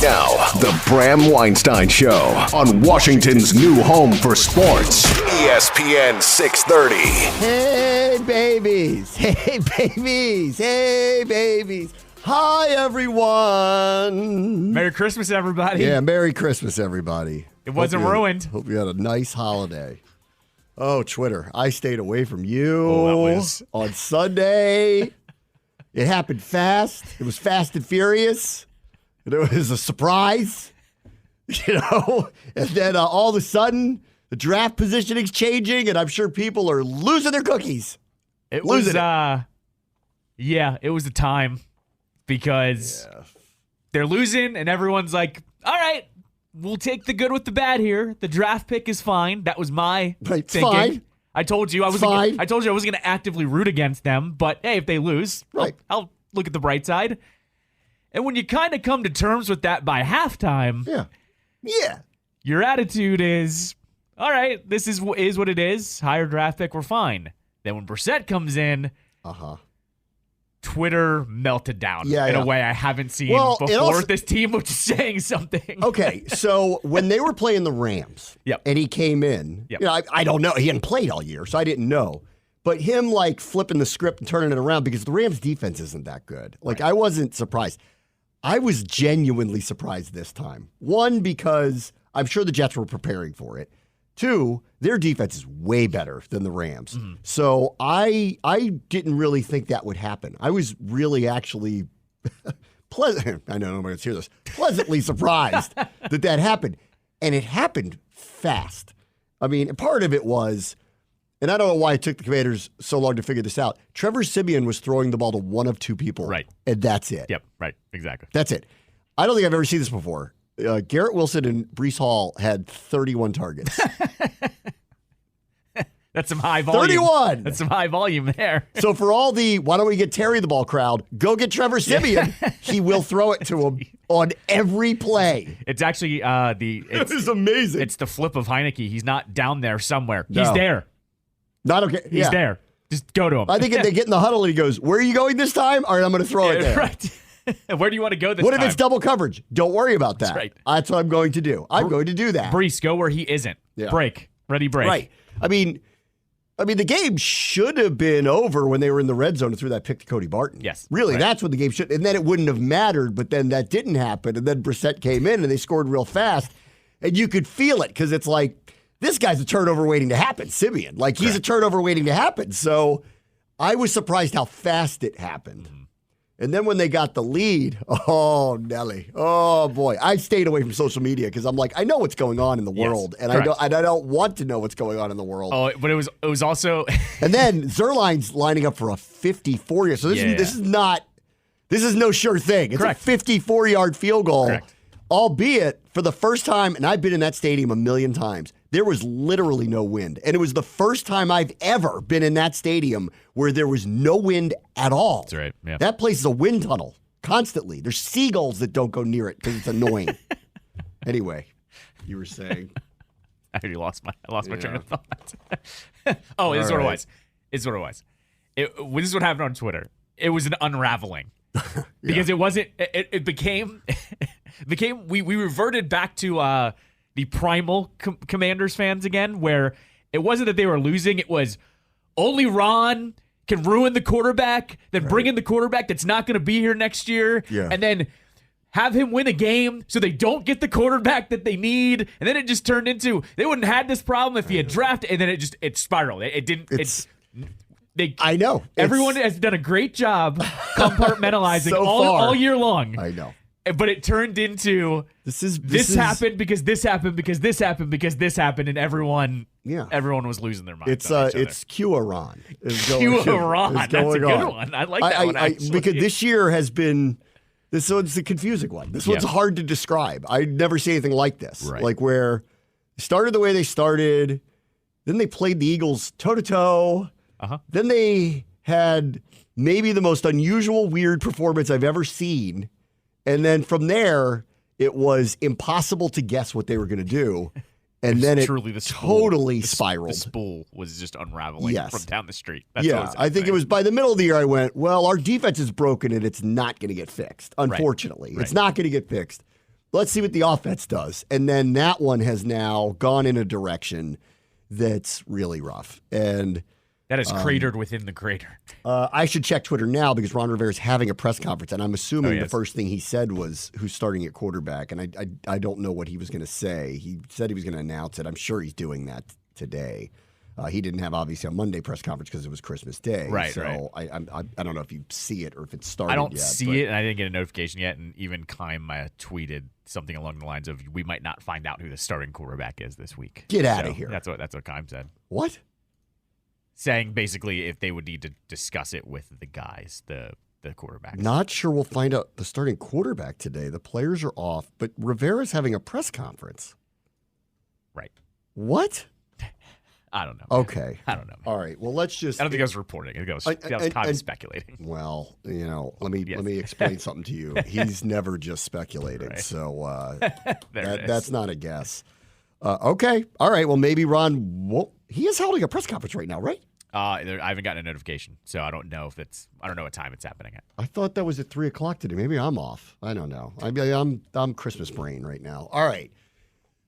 Now, the Bram Weinstein Show on Washington's new home for sports, ESPN 630. Hey, babies. Hey, babies. Hey, babies. Hi, everyone. Merry Christmas, everybody. Yeah, Merry Christmas, everybody. It wasn't ruined. Hope you had a nice holiday. Oh, Twitter. I stayed away from you on Sunday. It happened fast. It was fast and furious. It was a surprise, and then all of a sudden, the draft positioning's changing, and I'm sure people are losing their cookies. It was a time because they're losing, and everyone's like, all right, we'll take the good with the bad here. The draft pick is fine. That was my thinking. Fine. I told you I wasn't going to actively root against them, but hey, if they lose, I'll look at the bright side. And when you kind of come to terms with that by halftime, your attitude is, all right, this is what it is. Higher draft pick, we're fine. Then when Brissett comes in, Twitter melted down in a way I haven't seen before. This team was just saying something. Okay, so when they were playing the Rams, and he came in, I don't know. He hadn't played all year, so I didn't know. But him flipping the script and turning it around because the Rams' defense isn't that good. I wasn't surprised. I was genuinely surprised this time. One, because I'm sure the Jets were preparing for it. Two, their defense is way better than the Rams. Mm-hmm. So I didn't really think that would happen. I was really actually pleasant. I know nobody's hear this. Pleasantly surprised that happened. And it happened fast. I mean, part of it was, and I don't know why it took the Commanders so long to figure this out. Trevor Siemian was throwing the ball to one of two people. Right. And that's it. Yep, right, exactly. That's it. I don't think I've ever seen this before. Garrett Wilson and Breece Hall had 31 targets. That's some high volume. 31! That's some high volume there. So for all the, why don't we get Terry the ball crowd, go get Trevor Siemian. He will throw it to him on every play. It's actually It was amazing. It's the flip of Heineke. He's not down there somewhere. He's there. Not okay. He's there. Just go to him. I think if they get in the huddle and he goes, where are you going this time? All right, I'm going to throw it there. Right. Where do you want to go this time? What if it's double coverage? Don't worry about that. That's right. That's what I'm going to do. I'm going to do that. Breece, go where he isn't. Yeah. Break. Ready, break. Right. I mean, the game should have been over when they were in the red zone and threw that pick to Cody Barton. Yes. Really, that's when the game should. And then it wouldn't have mattered, but then that didn't happen. And then Brissett came in and they scored real fast. And you could feel it because it's like, this guy's a turnover waiting to happen, Siemian. He's a turnover waiting to happen. So I was surprised how fast it happened. Mm-hmm. And then when they got the lead, oh, Nelly. Oh, boy. I stayed away from social media because I'm like, I know what's going on in the world. And I don't want to know what's going on in the world. Oh, but it was also... And then Zerline's lining up for a 54-yard. So this is no sure thing. It's a 54-yard field goal. Correct. Albeit, for the first time, and I've been in that stadium a million times, there was literally no wind. And it was the first time I've ever been in that stadium where there was no wind at all. That's right. Yeah. That place is a wind tunnel constantly. There's seagulls that don't go near it because it's annoying. Anyway, you were saying. I already lost my train of thought. This is what it was. This is what happened on Twitter. It was an unraveling. Because it wasn't, it became, we reverted back to the primal Commanders fans again, where it wasn't that they were losing, it was only Ron can ruin the quarterback, then bring in the quarterback that's not going to be here next year, and then have him win a game so they don't get the quarterback that they need, and then it just turned into, they wouldn't have had this problem if he had drafted, and then it spiraled. I know. Everyone has done a great job compartmentalizing all year long. I know. But it turned into this happened because this happened because this happened because this happened, and everyone was losing their minds. It's QAnon. QAnon. That's a good one. I like that one, actually. Because this year has been this one's a confusing one. This one's hard to describe. I never see anything like this. Right. Where they started the way they started, then they played the Eagles toe-to-toe. Then they had maybe the most unusual, weird performance I've ever seen. And then from there, it was impossible to guess what they were going to do. And then it totally spiraled. The spool was just unraveling from down the street. I think it was by the middle of the year I went, well, our defense is broken and it's not going to get fixed, unfortunately. It's not going to get fixed. let's see what the offense does. And then that one has now gone in a direction that's really rough. And that is cratered within the crater. I should check Twitter now because Ron Rivera is having a press conference, and I'm assuming the first thing he said was who's starting at quarterback, and I don't know what he was going to say. He said he was going to announce it. I'm sure he's doing that today. He didn't have, obviously, a Monday press conference because it was Christmas Day. Right, so right. I don't know if you see it or if it's started yet. I don't yet, see it, and I didn't get a notification yet, and even Keim tweeted something along the lines of, we might not find out who the starting quarterback is this week. Get out of here. That's what Keim said. What? Saying basically if they would need to discuss it with the guys, the quarterbacks. Not sure we'll find out the starting quarterback today. The players are off, but Rivera's having a press conference. Right. What? I don't know. Okay. I don't know. All right. Well, let's just. I don't think I was reporting. I was kind of speculating. Well, let me explain something to you. He's never just speculating. Right. So that's not a guess. Okay. All right. Well, maybe Ron. He is holding a press conference right now, right? I haven't gotten a notification, so I don't know what time it's happening at. I thought that was at 3:00 today. Maybe I'm off. I don't know. I'm Christmas brain right now. All right.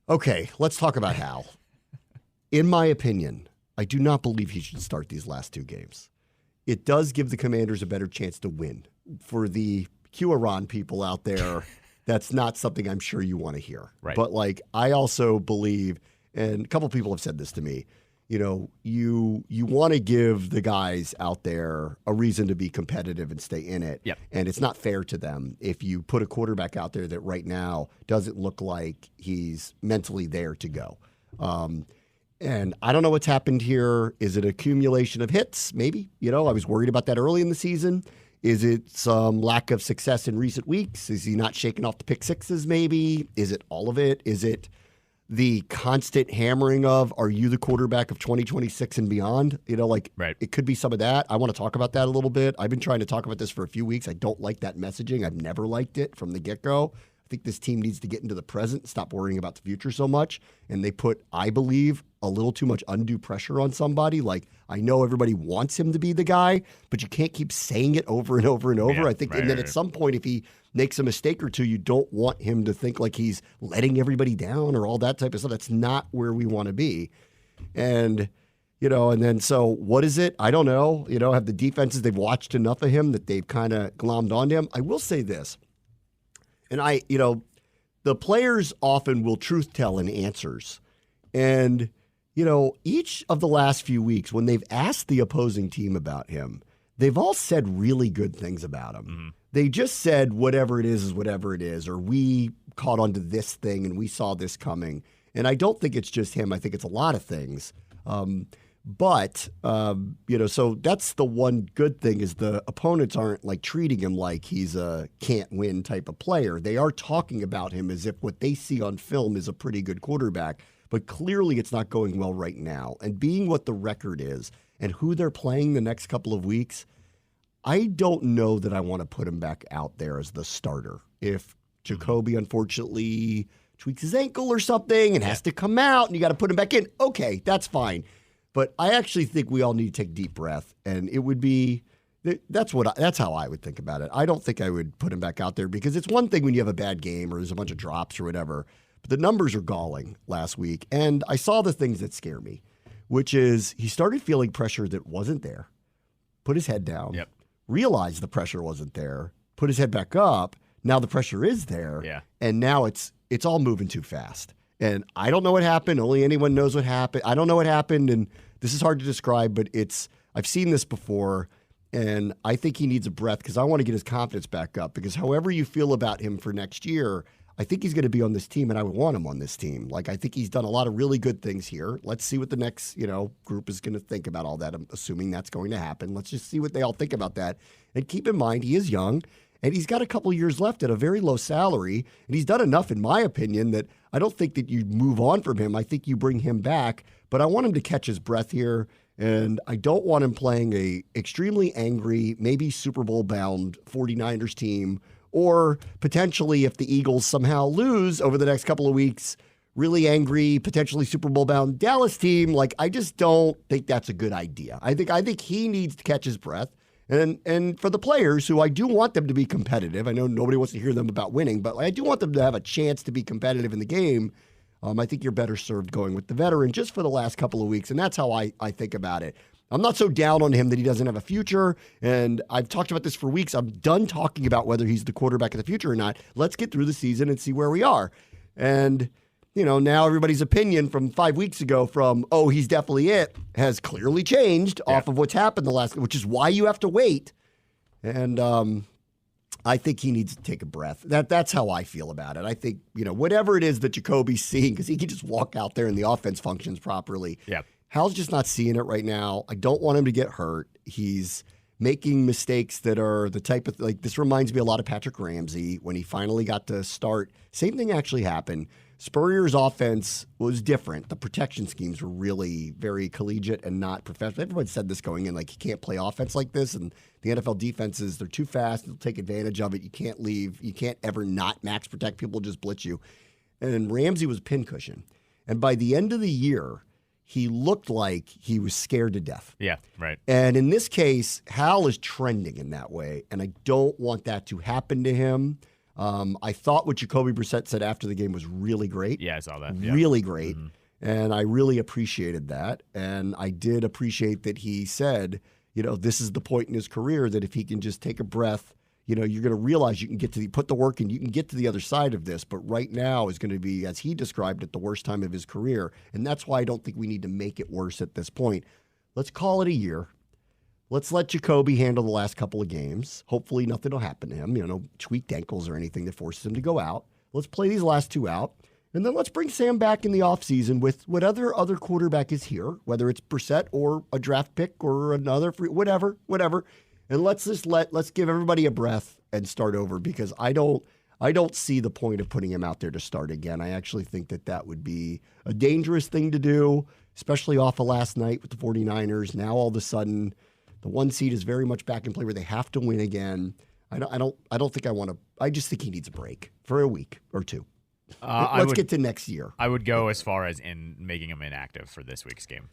Okay. Let's talk about Hal. In my opinion, I do not believe he should start these last two games. It does give the Commanders a better chance to win. For the QAnon people out there, that's not something I'm sure you want to hear. Right. But I also believe, and a couple people have said this to me, you want to give the guys out there a reason to be competitive and stay in it. Yep. And it's not fair to them if you put a quarterback out there that right now doesn't look like he's mentally there to go. And I don't know what's happened here. Is it accumulation of hits? Maybe. I was worried about that early in the season. Is it some lack of success in recent weeks? Is he not shaking off the pick sixes maybe? Is it all of it? Is it the constant hammering of, are you the quarterback of 2026 and beyond? Right. It could be some of that. I want to talk about that a little bit. I've been trying to talk about this for a few weeks. I don't like that messaging. I've never liked it from the get-go. I think this team needs to get into the present, stop worrying about the future so much. And they put, I believe, a little too much undue pressure on somebody. I know everybody wants him to be the guy, but you can't keep saying it over and over and over. Yeah, I think, and then at some point, if he makes a mistake or two, you don't want him to think like he's letting everybody down or all that type of stuff. That's not where we want to be. And, and then so what is it? I don't know. Have the defenses, they've watched enough of him that they've kind of glommed onto him. I will say this. And the players often will truth tell in answers. And, each of the last few weeks, when they've asked the opposing team about him, they've all said really good things about him. Mm-hmm. They just said whatever it is whatever it is, or we caught onto this thing and we saw this coming. And I don't think it's just him. I think it's a lot of things. But so that's the one good thing is the opponents aren't treating him like he's a can't win type of player. They are talking about him as if what they see on film is a pretty good quarterback, but clearly it's not going well right now. And being what the record is and who they're playing the next couple of weeks, I don't know that I want to put him back out there as the starter. If Jacoby unfortunately tweaks his ankle or something and has to come out and you got to put him back in, okay, that's fine. But I actually think we all need to take a deep breath, and it would be that's how I would think about it. I don't think I would put him back out there because it's one thing when you have a bad game or there's a bunch of drops or whatever, but the numbers are galling last week, and I saw the things that scare me, which is he started feeling pressure that wasn't there, put his head down, realized the pressure wasn't there, put his head back up. Now the pressure is there, and now it's all moving too fast. And I don't know what happened. Only anyone knows what happened. I don't know what happened, and this is hard to describe, but I've seen this before, and I think he needs a breath because I want to get his confidence back up because however you feel about him for next year, I think he's going to be on this team, and I would want him on this team. I think he's done a lot of really good things here. Let's see what the next, group is going to think about all that. I'm assuming that's going to happen. Let's just see what they all think about that. And keep in mind, he is young, and he's got a couple years left at a very low salary, and he's done enough, in my opinion, that I don't think that you move on from him. I think you bring him back, but I want him to catch his breath here, and I don't want him playing a extremely angry, maybe Super Bowl-bound 49ers team, or potentially if the Eagles somehow lose over the next couple of weeks, really angry, potentially Super Bowl-bound Dallas team. I just don't think that's a good idea. I think he needs to catch his breath. And for the players who I do want them to be competitive, I know nobody wants to hear them about winning, but I do want them to have a chance to be competitive in the game. I think you're better served going with the veteran just for the last couple of weeks, and that's how I think about it. I'm not so down on him that he doesn't have a future, and I've talked about this for weeks. I'm done talking about whether he's the quarterback of the future or not. Let's get through the season and see where we are. And, now everybody's opinion from 5 weeks ago from, he's definitely it, has clearly changed off of what's happened which is why you have to wait. And I think he needs to take a breath. That's how I feel about it. I think, whatever it is that Jacoby's seeing, because he can just walk out there and the offense functions properly. Yeah. Hal's just not seeing it right now. I don't want him to get hurt. He's making mistakes that are the type of, this reminds me a lot of Patrick Ramsey when he finally got to start. Same thing actually happened. Spurrier's offense was different. The protection schemes were really very collegiate and not professional. Everyone said this going in, you can't play offense like this. And the NFL defenses, they're too fast. They'll take advantage of it. You can't leave. You can't ever not max protect. People just blitz you. And Ramsey was pincushion. And by the end of the year, he looked like he was scared to death. Yeah, right. And in this case, Hal is trending in that way, and I don't want that to happen to him. I thought what Jacoby Brissett said after the game was really great. Yeah, I saw that. Really great. Mm-hmm. And I really appreciated that. And I did appreciate that he said, this is the point in his career that if he can just take a breath, you're going to realize you can put the work in, you can get to the other side of this. But right now is going to be, as he described it, the worst time of his career. And that's why I don't think we need to make it worse at this point. Let's call it a year. Let's let Jacoby handle the last couple of games. Hopefully nothing will happen to him, no tweaked ankles or anything that forces him to go out. Let's play these last two out. And then let's bring Sam back in the offseason with whatever other quarterback is here, whether it's Brissett or a draft pick or another free, whatever. And let's give everybody a breath and start over, because I don't see the point of putting him out there to start again. I actually think that would be a dangerous thing to do, especially off of last night with the 49ers. Now all of a sudden, the one seed is very much back in play where they have to win again. I don't think I want to. I just think he needs a break for a week or two. Let's get to next year. I would go as far as in making him inactive for this week's game.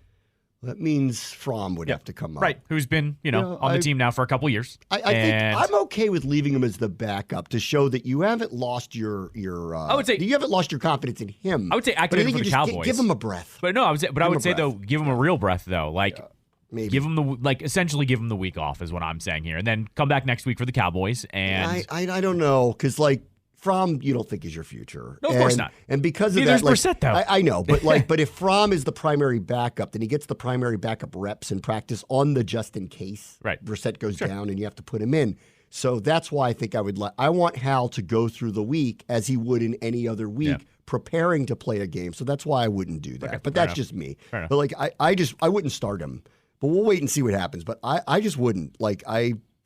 That means Fromm would have to come up. Right, who's been, on the team now for a couple years. I think I'm okay with leaving him as the backup to show that you haven't lost your I would say you haven't lost your confidence in him. I would say activate him for the Cowboys. Give him a breath. But no, I would say though, give him a real breath though. Maybe. Give him essentially give him the week off is what I'm saying here. And then come back next week for the Cowboys. And I don't know, because Fromm, you don't think is your future. No, of course not. And because of that, Brissett, though. I know, but but if Fromm is the primary backup, then he gets the primary backup reps in practice on the just in case Brissett goes down and you have to put him in. So that's why I think I want Hal to go through the week as he would in any other week, preparing to play a game. So that's why I wouldn't do that. Okay, but that's just me. But I wouldn't start him. But we'll wait and see what happens. But I just wouldn't.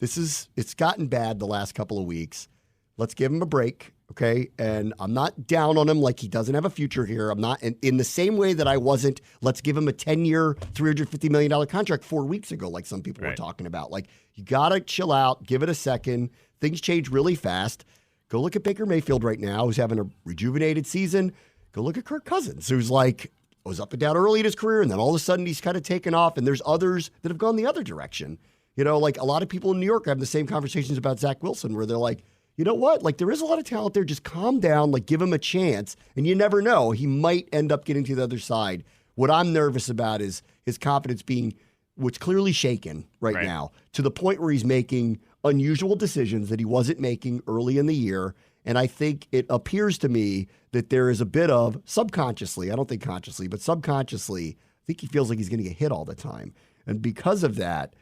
It's gotten bad the last couple of weeks. Let's give him a break, okay? And I'm not down on him like he doesn't have a future here. I'm not in the same way that I wasn't, let's give him a 10-year, $350 million contract 4 weeks ago, like some people were talking about. You got to chill out, give it a second. Things change really fast. Go look at Baker Mayfield right now, who's having a rejuvenated season. Go look at Kirk Cousins, who's was up and down early in his career, and then all of a sudden he's kind of taken off, and there's others that have gone the other direction. A lot of people in New York have the same conversations about Zach Wilson, where they're like, you know what? There is a lot of talent there. Just calm down. Give him a chance. And you never know. He might end up getting to the other side. What I'm nervous about is his confidence being what's clearly shaken right now, to the point where he's making unusual decisions that he wasn't making early in the year. And I think it appears to me that there is a bit of subconsciously, I don't think consciously, but subconsciously, I think he feels like he's going to get hit all the time. And because of that,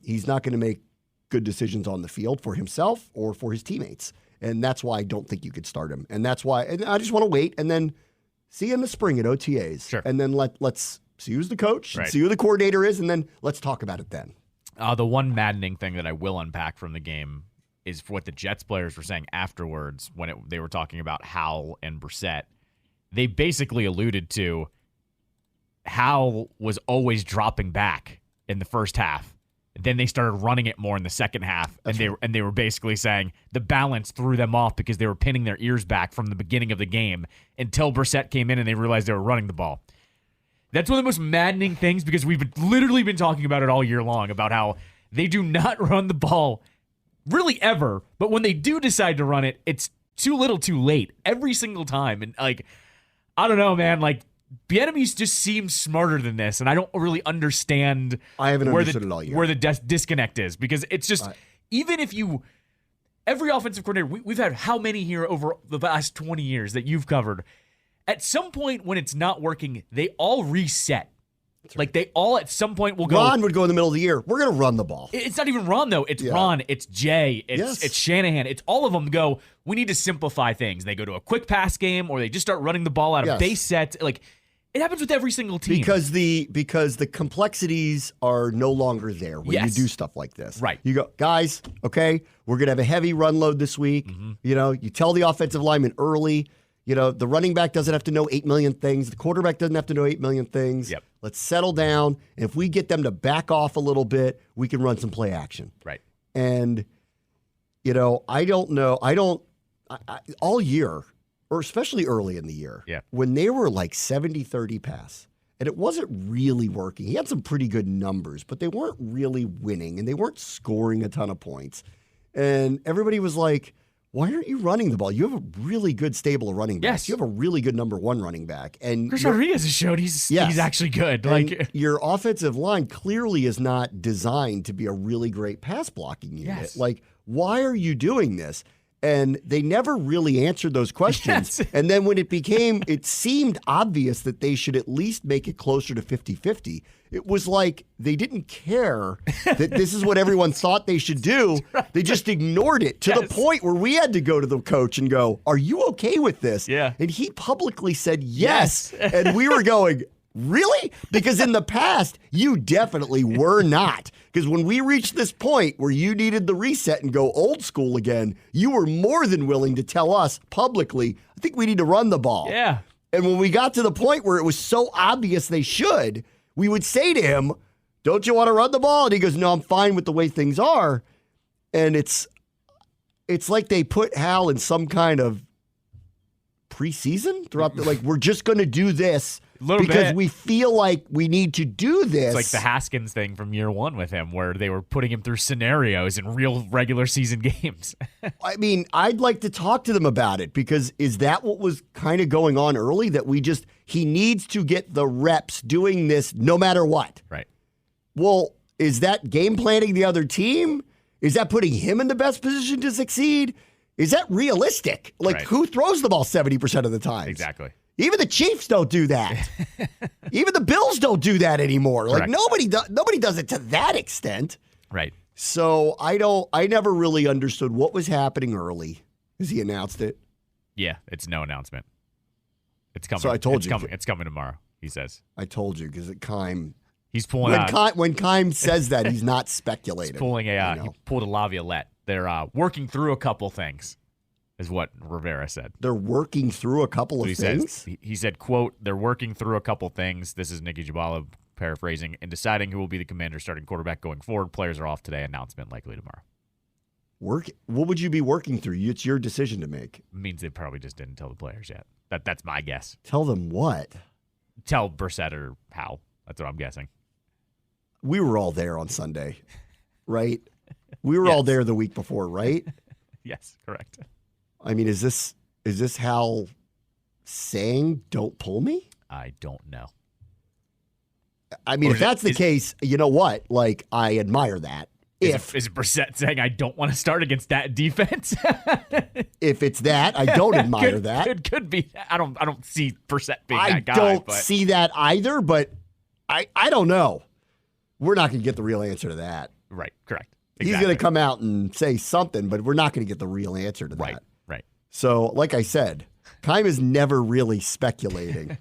he's not going to make good decisions on the field for himself or for his teammates. And that's why I don't think you could start him. And that's why I just want to wait and then see you in the spring at OTAs. Sure. And then let's see who's the coach, see who the coordinator is, and then let's talk about it then. The one maddening thing that I will unpack from the game is what the Jets players were saying afterwards when they were talking about Howell and Brissett. They basically alluded to Howell was always dropping back in the first half. Then they started running it more in the second half, and they were basically saying the balance threw them off because they were pinning their ears back from the beginning of the game until Brissett came in and they realized they were running the ball. That's one of the most maddening things, because we've literally been talking about it all year long, about how They do not run the ball really ever, but when they do decide to run it, it's too little too late every single time. And like, I don't know, man, like Bieniemy just seems smarter than this, and I don't really understand I haven't understood it all yet. Where the disconnect is, because it's just, even if you, every offensive coordinator, we've had how many here over the last 20 years that you've covered, at some point when it's not working, they all reset. Right. Like they all at some point will go. Ron would go in the middle of the year. We're going to run the ball. It's not even Ron though. It's Ron. It's Jay. It's Shanahan. It's all of them go. We need to simplify things. They go to a quick pass game, or they just start running the ball out of base sets. Like it happens with every single team because the complexities are no longer there when you do stuff like this. Right. You go, guys. Okay, we're going to have a heavy run load this week. Mm-hmm. You tell the offensive lineman early. The running back doesn't have to know 8 million things. The quarterback doesn't have to know 8 million things. Yep. Let's settle down. And if we get them to back off a little bit, we can run some play action. Right. And, I don't know. All year, or especially early in the year, when they were like 70-30 pass, and it wasn't really working. He had some pretty good numbers, but they weren't really winning, and they weren't scoring a ton of points. And everybody was like, why aren't you running the ball? You have a really good stable of running backs. Yes. You have a really good number one running back. And Chris Rodriguez has showed he's actually good. And your offensive line clearly is not designed to be a really great pass blocking unit. Yes. Like, why are you doing this? And they never really answered those questions. Yes. And then when it seemed obvious that they should at least make it closer to 50-50. It was like they didn't care that this is what everyone thought they should do. Right. They just ignored it to the point where we had to go to the coach and go, are you okay with this? Yeah. And he publicly said yes. And we were going, really? Because in the past, you definitely were not. Because when we reached this point where you needed the reset and go old school again, you were more than willing to tell us publicly, I think we need to run the ball. Yeah. And when we got to the point where it was so obvious they should, we would say to him, don't you want to run the ball? And he goes, no, I'm fine with the way things are. And it's like they put Hal in some kind of preseason throughout we're just going to do this because we feel like we need to do this. It's like the Haskins thing from year one with him, where they were putting him through scenarios in real regular season games. I mean, I'd like to talk to them about it, because is that what was kind of going on early? That he needs to get the reps doing this no matter what. Right. Well, is that game planning the other team? Is that putting him in the best position to succeed? Is that realistic? Who throws the ball 70% of the time? Exactly. Even the Chiefs don't do that. Even the Bills don't do that anymore. Correct. Nobody does it to that extent. Right. So I never really understood what was happening early as he announced it. Yeah, it's no announcement. It's coming. So I told you. It's coming tomorrow, he says. I told you, because Keim. He's pulling when Keim says that, he's not speculating. He's pulling he pulled a Laviolette. They're working through a couple things, is what Rivera said. They're working through a couple of things? He said, quote, they're working through a couple things. This is Nicky Jabala paraphrasing. In deciding who will be the Commander's starting quarterback going forward, players are off today. Announcement likely tomorrow. What would you be working through? It's your decision to make. It means they probably just didn't tell the players yet. That's my guess. Tell them what? Tell Brissett or Howell. That's what I'm guessing. We were all there on Sunday, right? We were all there the week before, right? Yes, correct. I mean, is this Hal saying don't pull me? I don't know. I mean, if that's the case, you know what? I admire that. Is it Brissett saying I don't want to start against that defense? If it's that, I don't admire that. It could be. I don't see Brissett being that guy. I don't see that either, but I don't know. We're not going to get the real answer to that. Right, correct. Exactly. He's going to come out and say something, but we're not going to get the real answer to that. Right. So, like I said, Keim is never really speculating.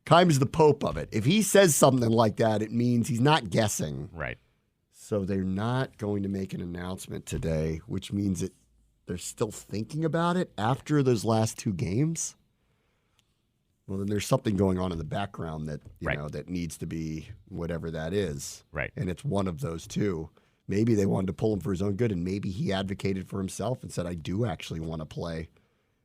Keim is the pope of it. If he says something like that, it means he's not guessing. Right. So they're not going to make an announcement today, which means that they're still thinking about it after those last two games. Well, then there's something going on in the background that that needs to be whatever that is. Right. And it's one of those two. Maybe they wanted to pull him for his own good, and maybe he advocated for himself and said, I do actually want to play,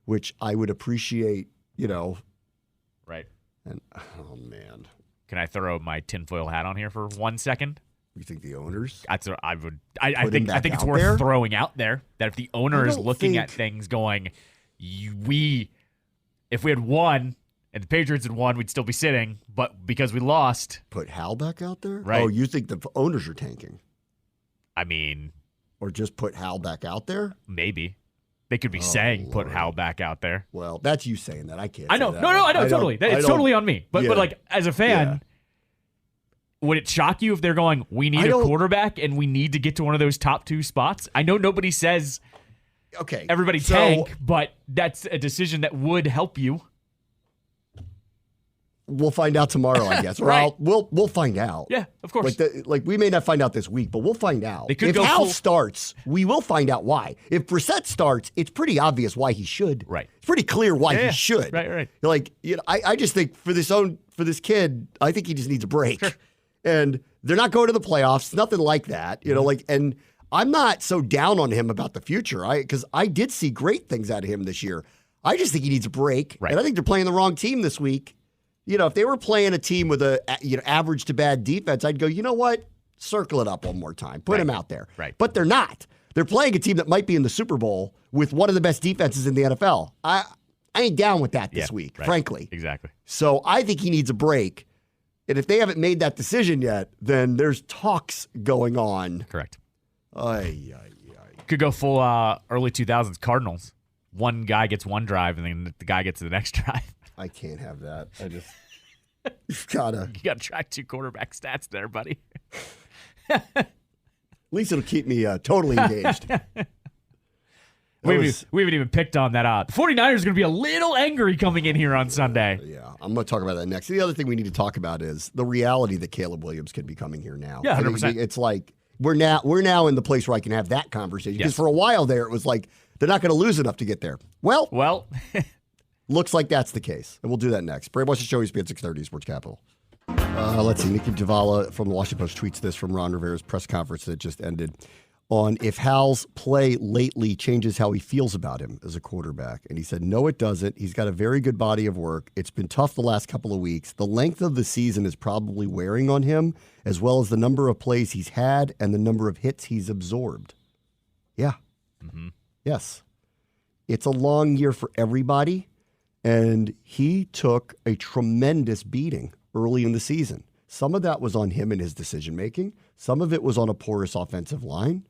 which I would appreciate, Right. And, oh, man. Can I throw my tinfoil hat on here for 1 second? You think the owners? That's what I would. I think it's worth throwing out there that if the owner is looking at things going, if we had won and the Patriots had won, we'd still be sitting. But because we lost, put Hal back out there. Right? Oh, you think the owners are tanking? I mean, or just put Hal back out there? Maybe they could be saying put Hal back out there. Well, that's you saying that. I can't. I know. Say that. No, I know totally. It's totally on me. But like as a fan. Yeah. Would it shock you if they're going, we need a quarterback and we need to get to one of those top 2 spots? I know nobody says everybody tank, but that's a decision that would help you. We'll find out tomorrow, I guess. Or right. We'll find out. Yeah, of course. Like we may not find out this week, but we'll find out. If Hal starts, we will find out why. If Brissett starts, it's pretty obvious why he should. Right. It's pretty clear why he should. Right. Like, I just think for this kid, I think he just needs a break. Sure. And they're not going to the playoffs, nothing like that, and I'm not so down on him about the future, because I did see great things out of him this year. I just think he needs a break, right. And I think they're playing the wrong team this week. If they were playing a team with a average to bad defense, I'd go, you know what, circle it up one more time, put him out there. Right. But they're not. They're playing a team that might be in the Super Bowl with one of the best defenses in the NFL. I ain't down with that this week, frankly. Exactly. So I think he needs a break. And if they haven't made that decision yet, then there's talks going on. Correct. Could go full early 2000s Cardinals. One guy gets one drive, and then the guy gets the next drive. I can't have that. You've gotta. You gotta track 2 quarterback stats there, buddy. At least it'll keep me totally engaged. We haven't even picked on that. The 49ers are going to be a little angry coming in here on Sunday. Yeah, I'm going to talk about that next. The other thing we need to talk about is the reality that Caleb Williams could be coming here now. Yeah, 100%. It's like we're now in the place where I can have that conversation. Because for a while there, it was like they're not going to lose enough to get there. Well, looks like that's the case. And we'll do that next. Bram watches the show. ESPN 630 Sports Capital. Let's see. Nikki Javala from the Washington Post tweets this from Ron Rivera's press conference that just ended on if Hal's play lately changes how he feels about him as a quarterback. And he said, no, it doesn't. He's got a very good body of work. It's been tough the last couple of weeks. The length of the season is probably wearing on him, as well as the number of plays he's had and the number of hits he's absorbed. Yeah. Mm-hmm. Yes. It's a long year for everybody, and he took a tremendous beating early in the season. Some of that was on him and his decision-making. Some of it was on a porous offensive line.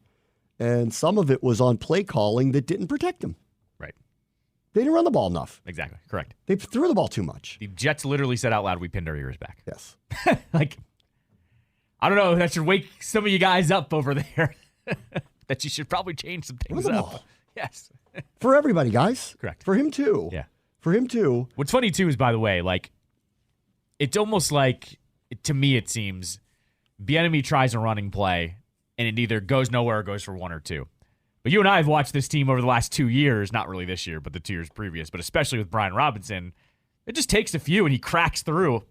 And some of it was on play calling that didn't protect him. Right. They didn't run the ball enough. Exactly. Correct. They threw the ball too much. The Jets literally said out loud, we pinned our ears back. Yes. Like, I don't know. That should wake some of you guys up over there. That you should probably change some things up. Ball. Yes. For everybody, guys. Correct. For him, too. Yeah. For him, too. What's funny, too, is, by the way, like, it's almost like, to me, it seems, Bieniemy tries a running play, and it either goes nowhere or goes for 1 or 2. But you and I have watched this team over the last 2 years, not really this year, but the 2 years previous, but especially with Brian Robinson, it just takes a few, and he cracks through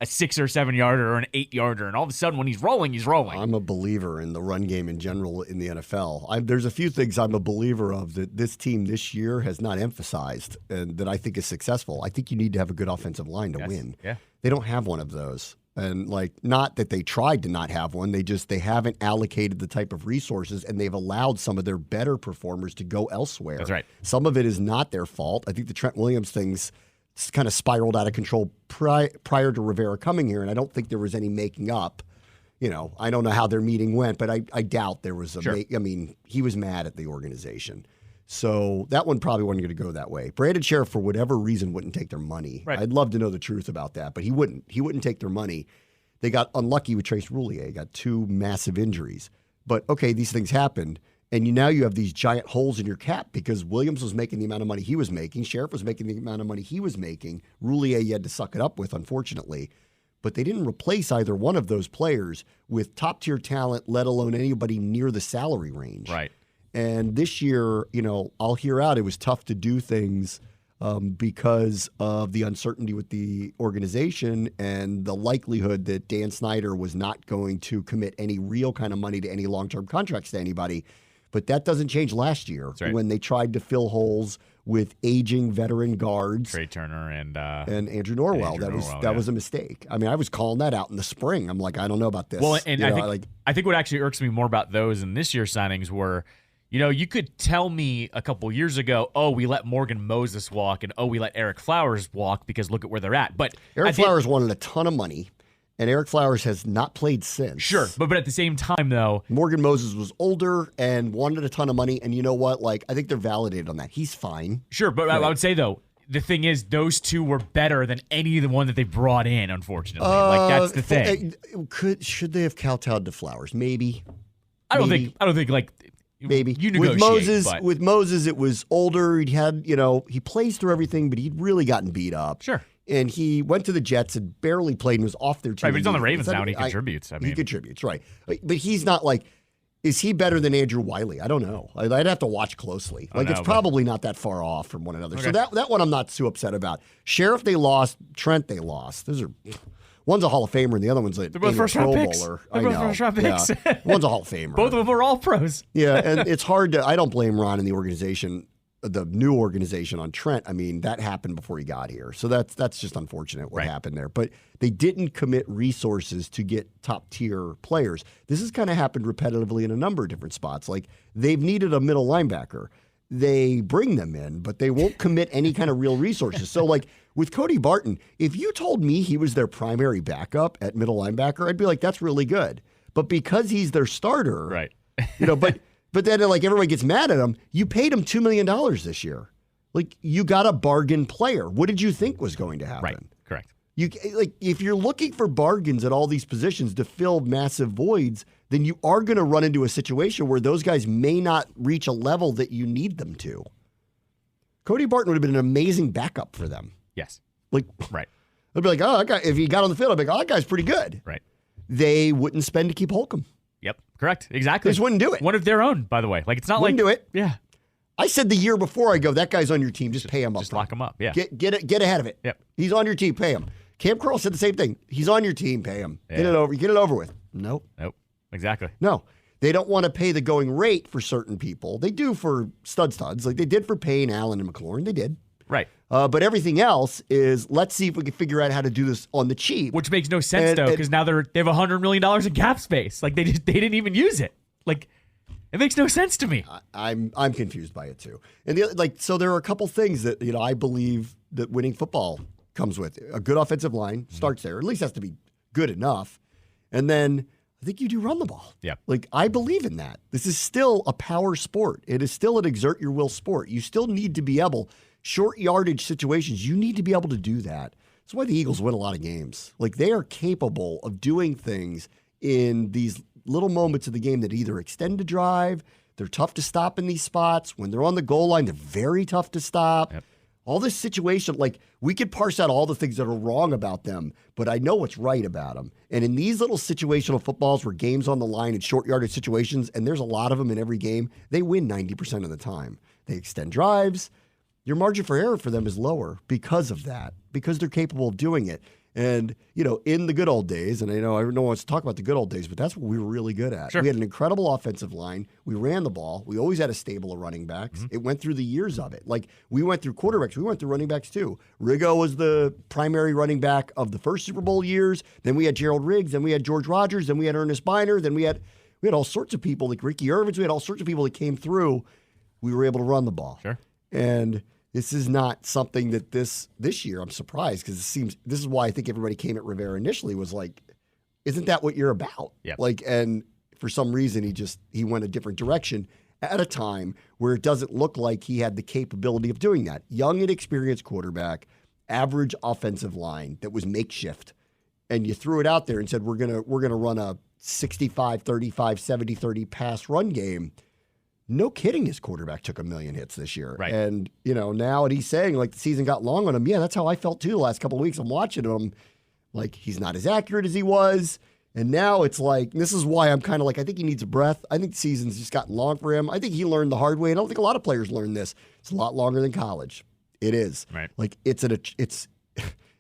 a 6 or 7 yarder or an 8 yarder, and all of a sudden when he's rolling, he's rolling. I'm a believer in the run game in general in the NFL. There's a few things I'm a believer of that this team this year has not emphasized and that I think is successful. I think you need to have a good offensive line to win. Yeah. They don't have one of those. And not that they tried to not have one, they haven't allocated the type of resources, and they've allowed some of their better performers to go elsewhere. That's right. Some of it is not their fault. I think the Trent Williams thing's kind of spiraled out of control prior to Rivera coming here, and I don't think there was any making up. I don't know how their meeting went, but I doubt there was he was mad at the organization. So that one probably wasn't going to go that way. Brandon Sheriff, for whatever reason, wouldn't take their money. Right. I'd love to know the truth about that, but he wouldn't. He wouldn't take their money. They got unlucky with Trace Roulier. Got 2 massive injuries. But, okay, these things happened, and now you have these giant holes in your cap because Williams was making the amount of money he was making. Sheriff was making the amount of money he was making. Roulier you had to suck it up with, unfortunately. But they didn't replace either one of those players with top-tier talent, let alone anybody near the salary range. Right. And this year, I'll hear out it was tough to do things because of the uncertainty with the organization and the likelihood that Dan Snyder was not going to commit any real kind of money to any long-term contracts to anybody. But that doesn't change last year when they tried to fill holes with aging veteran guards. Trey Turner and Andrew Norwell. That was a mistake. I mean, I was calling that out in the spring. I'm like, I don't know about this. Well, and I think what actually irks me more about those in this year's signings were, you could tell me a couple years ago, oh, we let Morgan Moses walk, and oh, we let Eric Flowers walk because look at where they're at. But Eric Flowers wanted a ton of money. And Eric Flowers has not played since. Sure, but at the same time, though, Morgan Moses was older and wanted a ton of money. And you know what? I think they're validated on that. He's fine. Sure, but right. I would say, though, the thing is, those two were better than any of the one that they brought in, unfortunately. That's the thing. Should they have kowtowed to Flowers? Maybe. I don't think maybe. You negotiate. With Moses, it was older. He had, he plays through everything, but he'd really gotten beat up. Sure. And he went to the Jets and barely played and was off their team. Right, but he's on the Ravens now and he contributes. He contributes, right. But he's not is he better than Andrew Wiley? I don't know. I'd have to watch closely. It's probably not that far off from one another. Okay. So that one I'm not too upset about. Sheriff, they lost. Trent, they lost. One's a Hall of Famer and the other one's a Pro Bowler. They're both first-round picks. Yeah. One's a Hall of Famer. Both of them are all pros. Yeah, and it's hard to – I don't blame Ron and the organization – the new organization on Trent. I mean, that happened before he got here. So that's just unfortunate what happened there. But they didn't commit resources to get top-tier players. This has kind of happened repetitively in a number of different spots. They've needed a middle linebacker. They bring them in, but they won't commit any kind of real resources. So, with Cody Barton, if you told me he was their primary backup at middle linebacker, I'd be like, that's really good. But because he's their starter, right? But then, everybody gets mad at him. You paid him $2 million this year. You got a bargain player. What did you think was going to happen? Right, correct. If you're looking for bargains at all these positions to fill massive voids, then you are going to run into a situation where those guys may not reach a level that you need them to. Cody Barton would have been an amazing backup for them. Yes. Right. I'd be like, oh, that guy, if he got on the field, I'd be like, oh, that guy's pretty good. Right. They wouldn't spend to keep Holcomb. Yep, correct. Exactly. They just wouldn't do it. One of their own, by the way. It's not wouldn't do it. Yeah. I said the year before, I go, that guy's on your team. Just pay him up. Just lock him up. Yeah. Get ahead of it. Yep. He's on your team. Pay him. Cam Curl said the same thing. He's on your team. Pay him. Yeah. Get it over with. Nope. Exactly. No. They don't want to pay the going rate for certain people. They do for studs. Like they did for Payne, Allen, and McLaurin. They did. Right. But everything else is, let's see if we can figure out how to do this on the cheap. Which makes no sense, though, because now they have $100 million in cap space. They didn't even use it. It makes no sense to me. I'm confused by it too. And so there are a couple things that I believe that winning football comes with. A good offensive line starts there. At least has to be good enough. And then I think you do run the ball. Yeah. I believe in that. This is still a power sport. It is still an exert your will sport. You still need to be able, short yardage situations, you need to be able to do that. That's why the Eagles win a lot of games. They are capable of doing things in these little moments of the game that either extend the drive, they're tough to stop in these spots. When they're on the goal line, they're very tough to stop. Yep. All this situation, we could parse out all the things that are wrong about them, but I know what's right about them. And in these little situational footballs where games on the line and short yardage situations, and there's a lot of them in every game, they win 90% of the time. They extend drives. Your margin for error for them is lower because of that, because they're capable of doing it. And, in the good old days, and I know everyone wants to talk about the good old days, but that's what we were really good at. Sure. We had an incredible offensive line. We ran the ball. We always had a stable of running backs. Mm-hmm. It went through the years of it. We went through quarterbacks. We went through running backs, too. Riggo was the primary running back of the first Super Bowl years. Then we had Gerald Riggs. Then we had George Rogers. Then we had Ernest Biner. Then we had all sorts of people, like Ricky Irvins. We had all sorts of people that came through. We were able to run the ball. Sure. And this is not something that this year, I'm surprised, because this is why I think everybody came at Rivera initially, was isn't that what you're about? Yeah. And for some reason he went a different direction at a time where it doesn't look like he had the capability of doing that. Young and experienced quarterback, average offensive line that was makeshift, and you threw it out there and said we're gonna run a 65-35, 70-30 pass run game. No kidding, his quarterback took 1 million hits this year. Right. And, now he's saying, the season got long on him. Yeah, that's how I felt, too, the last couple of weeks. I'm watching him. He's not as accurate as he was. And now it's this is why I'm kind of I think he needs a breath. I think the season's just gotten long for him. I think he learned the hard way. And I don't think a lot of players learn this. It's a lot longer than college. It is. Right.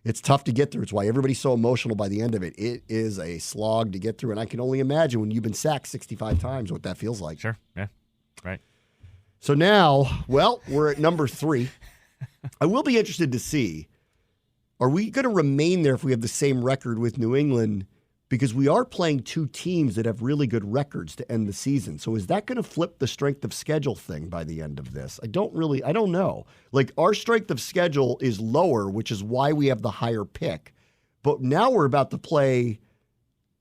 It's tough to get through. It's why everybody's so emotional by the end of it. It is a slog to get through. And I can only imagine when you've been sacked 65 times what that feels like. Sure. Yeah. Right. So now, well, we're at number 3. I will be interested to see, are we going to remain there if we have the same record with New England? Because we are playing 2 teams that have really good records to end the season. So is that going to flip the strength of schedule thing by the end of this? I don't know. Like, our strength of schedule is lower, which is why we have the higher pick. But now we're about to play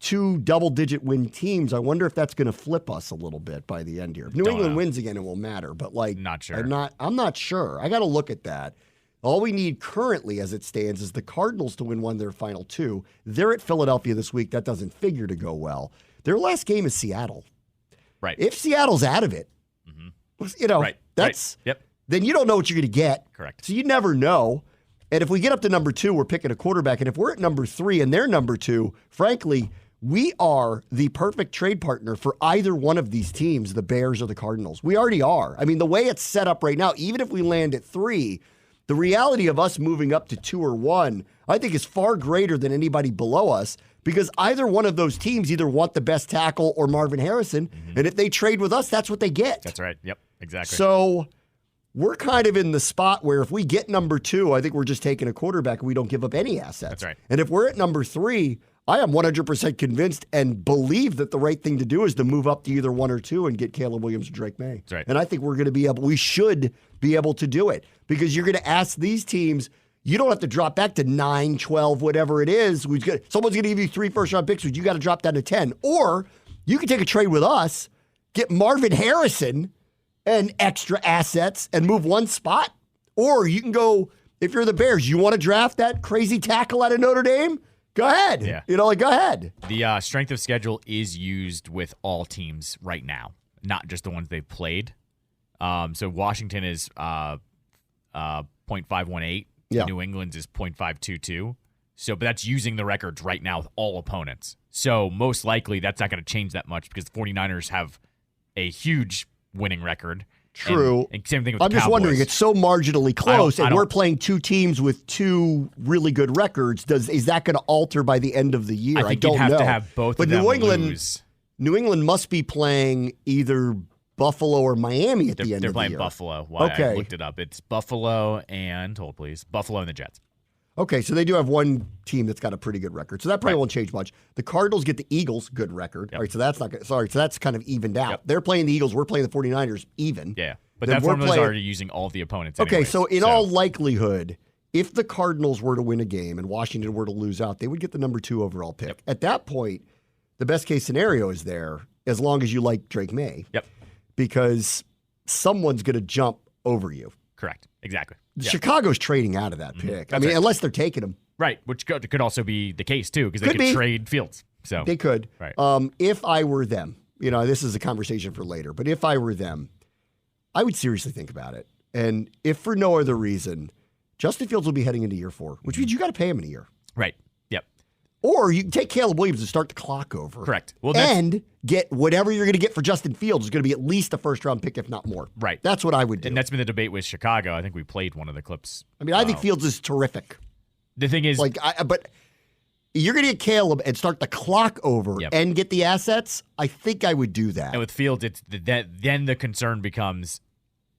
2 double-digit win teams. I wonder if that's going to flip us a little bit by the end here. If New England wins again, it will matter. But not sure. I'm not sure. I got to look at that. All we need currently as it stands is the Cardinals to win one of their final 2. They're at Philadelphia this week. That doesn't figure to go well. Their last game is Seattle. Right. If Seattle's out of it, then you don't know what you're going to get. Correct. So you never know. And if we get up to number 2, we're picking a quarterback. And if we're at number 3 and they're number 2, frankly, we are the perfect trade partner for either one of these teams, the Bears or the Cardinals. We already are. I mean, the way it's set up right now, even if we land at 3, the reality of us moving up to 2 or 1, I think, is far greater than anybody below us because either one of those teams either want the best tackle or Marvin Harrison, and if they trade with us, that's what they get. That's right. Yep, exactly. So we're kind of in the spot where if we get number 2, I think we're just taking a quarterback and we don't give up any assets. That's right. And if we're at number 3, I am 100% convinced and believe that the right thing to do is to move up to either 1 or 2 and get Caleb Williams or Drake May. That's right. And I think we should be able to do it because you're going to ask these teams, you don't have to drop back to 9, 12, whatever it is. Someone's going to give you 3 first-round picks, but you got to drop down to 10. Or you can take a trade with us, get Marvin Harrison and extra assets and move 1 spot. Or you can go, if you're the Bears, you want to draft that crazy tackle out of Notre Dame? Go ahead. Yeah. Go ahead. The strength of schedule is used with all teams right now, not just the ones they've played. So Washington is 0.518. Yeah. New England's is 0.522. So, but that's using the records right now with all opponents. So most likely that's not going to change that much because the 49ers have a huge winning record. True. And same thing with I'm the just Cowboys. wondering, it's so marginally close, and I don't- we're playing 2 teams with 2 really good records. Is that going to alter by the end of the year? I think don't you'd have know. to have both but of them New England must be playing either Buffalo or Miami at the end of the year. They're playing Buffalo. I looked it up. It's Buffalo and, hold please, Buffalo and the Jets. Okay, so they do have one team that's got a pretty good record. So that probably won't change much. The Cardinals get the Eagles, good record. Yep. All right, so that's not good. Sorry, so that's kind of evened out. Yep. They're playing the Eagles. We're playing the 49ers even. Yeah, but that formula is already using all of the opponents Okay, anyways, so in all likelihood, if the Cardinals were to win a game and Washington were to lose out, they would get the number 2 overall pick. Yep. At that point, the best case scenario is there as long as you like Drake May. Yep. Because someone's going to jump over you. Correct. Exactly. Yep. Chicago's trading out of that pick. That's right. Unless they're taking him. Right, which could also be the case, too, because they could trade Fields. So they could. Right. If I were them, this is a conversation for later, but if I were them, I would seriously think about it. And if for no other reason, Justin Fields will be heading into year 4, which means you got to pay him in a year. Right. Yep. Or you can take Caleb Williams and start the clock over. Correct. Well, and get whatever you're going to get for Justin Fields is going to be at least a first-round pick, if not more. Right. That's what I would do. And that's been the debate with Chicago. I think we played one of the clips. I think Fields is terrific. The thing is, but you're going to get Caleb and start the clock over and get the assets. I think I would do that. And with Fields, it's then the concern becomes: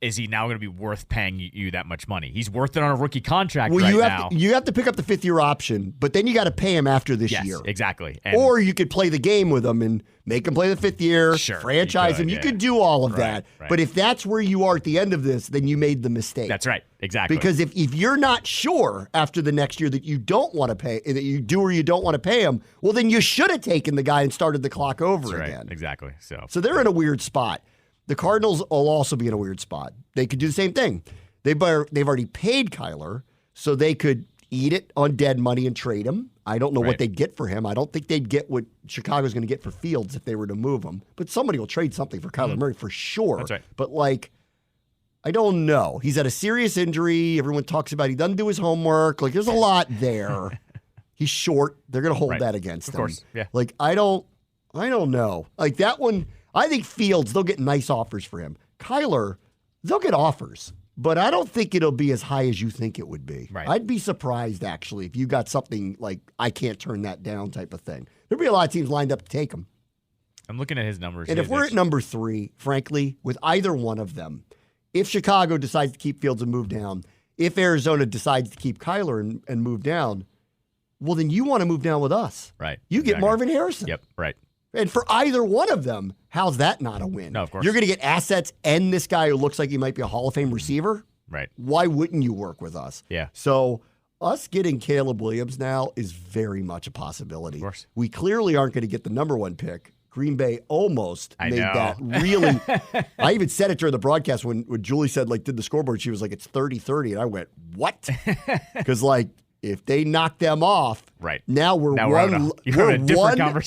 is he now going to be worth paying you that much money? He's worth it on a rookie contract now. You have to pick up the 5th-year option, but then you got to pay him after this year. Exactly. Or you could play the game with him and make him play the 5th year, franchise him. You could do all of that. Right. But if that's where you are at the end of this, then you made the mistake. That's right. Exactly. Because if you're not sure after the next year that you don't want to pay, that you do or you don't want to pay him, well, then you should have taken the guy and started the clock over again. Exactly. So they're in a weird spot. The Cardinals will also be in a weird spot. They could do the same thing. They've already paid Kyler, so they could eat it on dead money and trade him. I don't know what they'd get for him. I don't think they'd get what Chicago's going to get for Fields if they were to move him. But somebody will trade something for Kyler Murray for sure. That's right. But I don't know. He's had a serious injury. Everyone talks about he doesn't do his homework. There's a lot there. He's short. They're going to hold that against him. Of course. Yeah. I don't know. That one. I think Fields, they'll get nice offers for him. Kyler, they'll get offers, but I don't think it'll be as high as you think it would be. Right. I'd be surprised, actually, if you got something like, I can't turn that down type of thing. There'd be a lot of teams lined up to take him. I'm looking at his numbers. And if we're at number 3, frankly, with either one of them, if Chicago decides to keep Fields and move down, if Arizona decides to keep Kyler and move down, well, then you want to move down with us. Right. You get Marvin Harrison. Yep, right. And for either one of them, how's that not a win? No, of course. You're going to get assets and this guy who looks like he might be a Hall of Fame receiver. Right. Why wouldn't you work with us? Yeah. So us getting Caleb Williams now is very much a possibility. Of course. We clearly aren't going to get the number 1 pick. Green Bay almost made that really. I even said it during the broadcast when Julie said, like, did the scoreboard. She was like, it's 30-30. And I went, what? Because, like, if they knock them off, right now we're one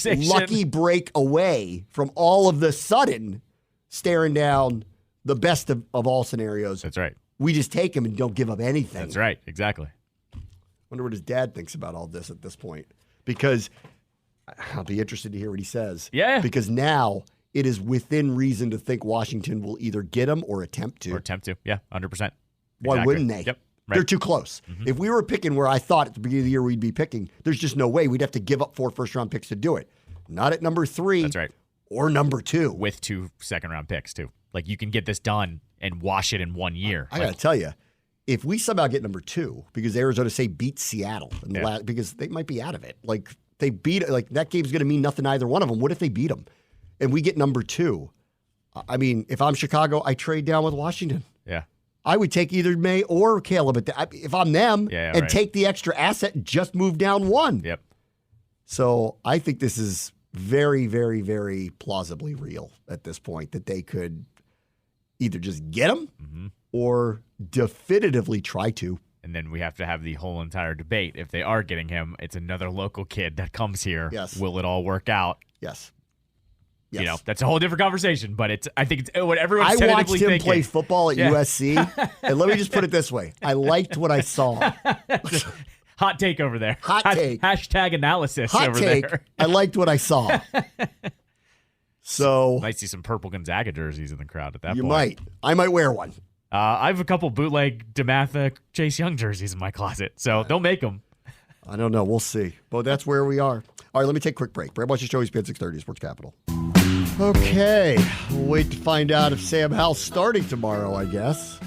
lucky break away from all of the sudden staring down the best of all scenarios. That's right. We just take him and don't give up anything. That's right. Exactly. Wonder what his dad thinks about all this at this point. Because I'll be interested to hear what he says. Yeah. Because now it is within reason to think Washington will either get him or attempt to. Yeah, 100%. Why wouldn't they? Yep. Right. They're too close. Mm-hmm. If we were picking where I thought at the beginning of the year we'd be picking, there's just no way. We'd have to give up 4 first-round picks to do it. Not at number 3. That's right. Or number 2. With 2 second-round picks, too. Like, you can get this done and wash it in 1 year. I got to tell you, if we somehow get number 2, because Arizona, say, beats Seattle, because they might be out of it. Like, they beat, like, that game's going to mean nothing to either one of them. What if they beat them? And we get number 2. I mean, if I'm Chicago, I trade down with Washington. Yeah. I would take either May or Caleb if I'm them and take the extra asset and just move down 1. Yep. So I think this is very, very, very plausibly real at this point that they could either just get him or definitively try to. And then we have to have the whole entire debate. If they are getting him, it's another local kid that comes here. Yes. Will it all work out? Yes. You know, that's a whole different conversation, but I think it's what everyone's tentatively thinking. I watched him play football at USC, and let me just put it this way. I liked what I saw. Hot take over there. Hot take. Hashtag analysis Hot over take. there. I liked what I saw. So might see some purple Gonzaga jerseys in the crowd at that point. You might. I might wear one. I have a couple bootleg DeMatha Chase Young jerseys in my closet, so don't make them. I don't know. We'll see. But that's where we are. All right, let me take a quick break. Bram, watch the show. ESPN 630, Sports Capital. Okay. We'll wait to find out if Sam Howell's starting tomorrow, I guess.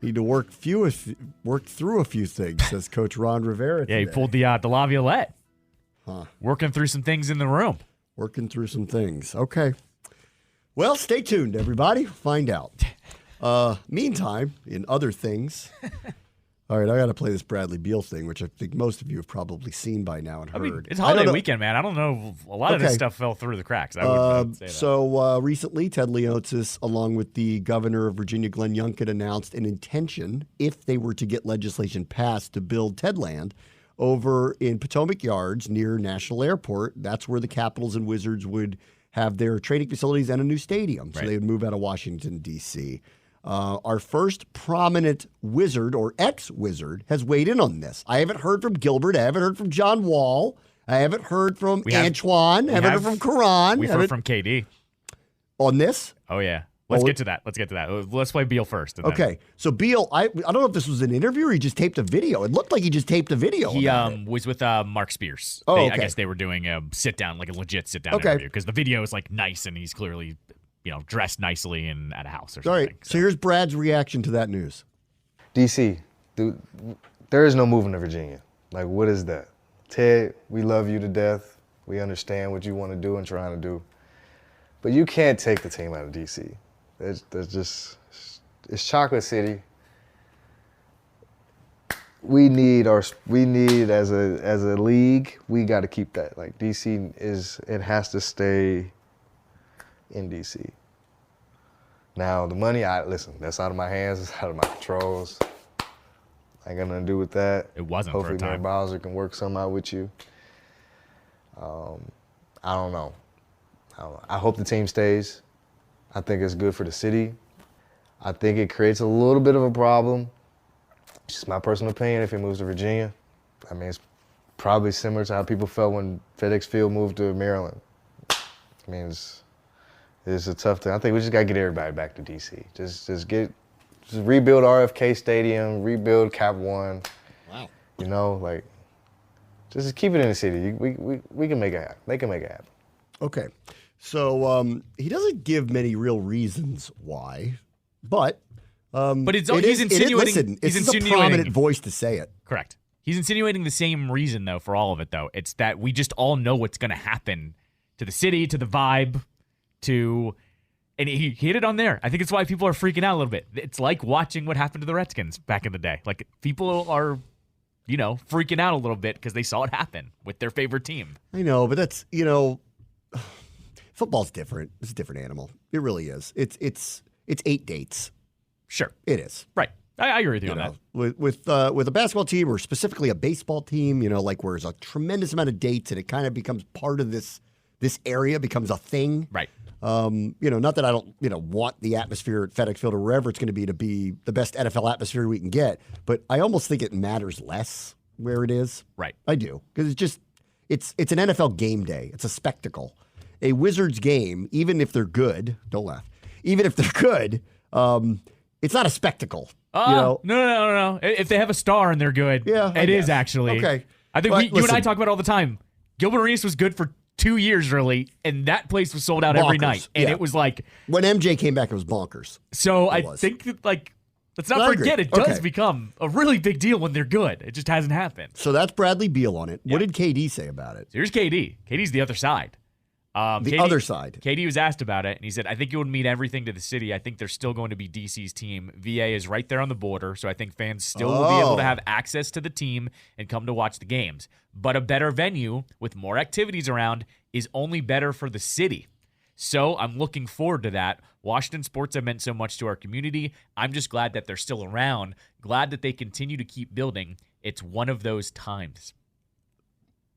Need to work through a few things, says Coach Ron Rivera today. Yeah, he pulled the Laviolette. Working through some things in the room. Working through some things. Okay. Well, stay tuned, everybody. Find out. Meantime, in other things... All right, I got to play this Bradley Beal thing, which I think most of you have probably seen by now and heard. I mean, it's holiday weekend, man. I don't know. A lot of this stuff fell through the cracks. I wouldn't say that. So recently, Ted Leonsis, along with the governor of Virginia, Glenn Youngkin, announced an intention, if they were to get legislation passed, to build Tedland over in Potomac Yards near National Airport. That's where the Capitals and Wizards would have their training facilities and a new stadium. So they would move out of Washington, D.C. Our first prominent Wizard or ex-Wizard has weighed in on this. I haven't heard from Gilbert. I haven't heard from John Wall. I haven't heard from Antoine. I haven't heard from Karan. We've heard from KD. On this? Oh, yeah. Let's get to that. Let's play Beal first. Okay. So Beal, I don't know if this was an interview or he just taped a video. It looked like he just taped a video. He was with Mark Spears. Okay. I guess they were doing a sit-down, like a legit sit-down interview because the video is like nice and he's clearly dressed nicely and at a house or something. All right. So here's Brad's reaction to that news. DC, dude, there is no moving to Virginia. Like, what is that? Ted, we love you to death. We understand what you want to do and trying to do. But you can't take the team out of DC. There's just, it's Chocolate City. We need as a league, we got to keep that. Like, DC it has to stay in DC. Now, the money, listen, that's out of my hands, it's out of my controls. I ain't got nothing to do with that. It wasn't Hopefully for a time. Mary Bowser can work something out with you. I don't know. I hope the team stays. I think it's good for the city. I think it creates a little bit of a problem. It's just my personal opinion if it moves to Virginia. I mean, it's probably similar to how people felt when FedEx Field moved to Maryland. I mean, it's a tough thing. I think we just got to get everybody back to DC. Just rebuild RFK Stadium, rebuild Cap One. Wow. Just keep it in the city. We can make it happen. They can make it happen. Okay. So he doesn't give many real reasons why, but But he's insinuating. Listen, he's it's a prominent voice to say it. Correct. He's insinuating the same reason, though, for all of it, though. It's that we just all know what's going to happen to the city, to the vibe, and he hit it on there. I think it's why people are freaking out a little bit. It's like watching what happened to the Redskins back in the day. Like, people are, freaking out a little bit because they saw it happen with their favorite team. I know, but that's, football's different. It's a different animal. It really is. It's 8 dates. Sure. It is. Right. I agree with you on that. With a basketball team or specifically a baseball team, like where there's a tremendous amount of dates and it kind of becomes part of this area, becomes a thing. Right. Not that I don't, want the atmosphere at FedEx Field or wherever it's going to be the best NFL atmosphere we can get, but I almost think it matters less where it is. Right. I do. Because it's an NFL game day. It's a spectacle. A Wizards game, even if they're good, don't laugh, even if they're good, it's not a spectacle. No. If they have a star and they're good, it is actually. Okay. I think you and I talk about it all the time. Gilbert Arenas was good for 2 years, really, and that place was sold out every night. And it was like... When MJ came back, it was bonkers. So I think, let's not forget, it does become a really big deal when they're good. It just hasn't happened. So that's Bradley Beal on it. What did KD say about it? So here's KD. KD's the other side. Other side. KD was asked about it, and he said, I think it would mean everything to the city. I think they're still going to be DC's team. VA is right there on the border, so I think fans still will be able to have access to the team and come to watch the games. But a better venue with more activities around is only better for the city. So I'm looking forward to that. Washington sports have meant so much to our community. I'm just glad that they're still around, glad that they continue to keep building. It's one of those times.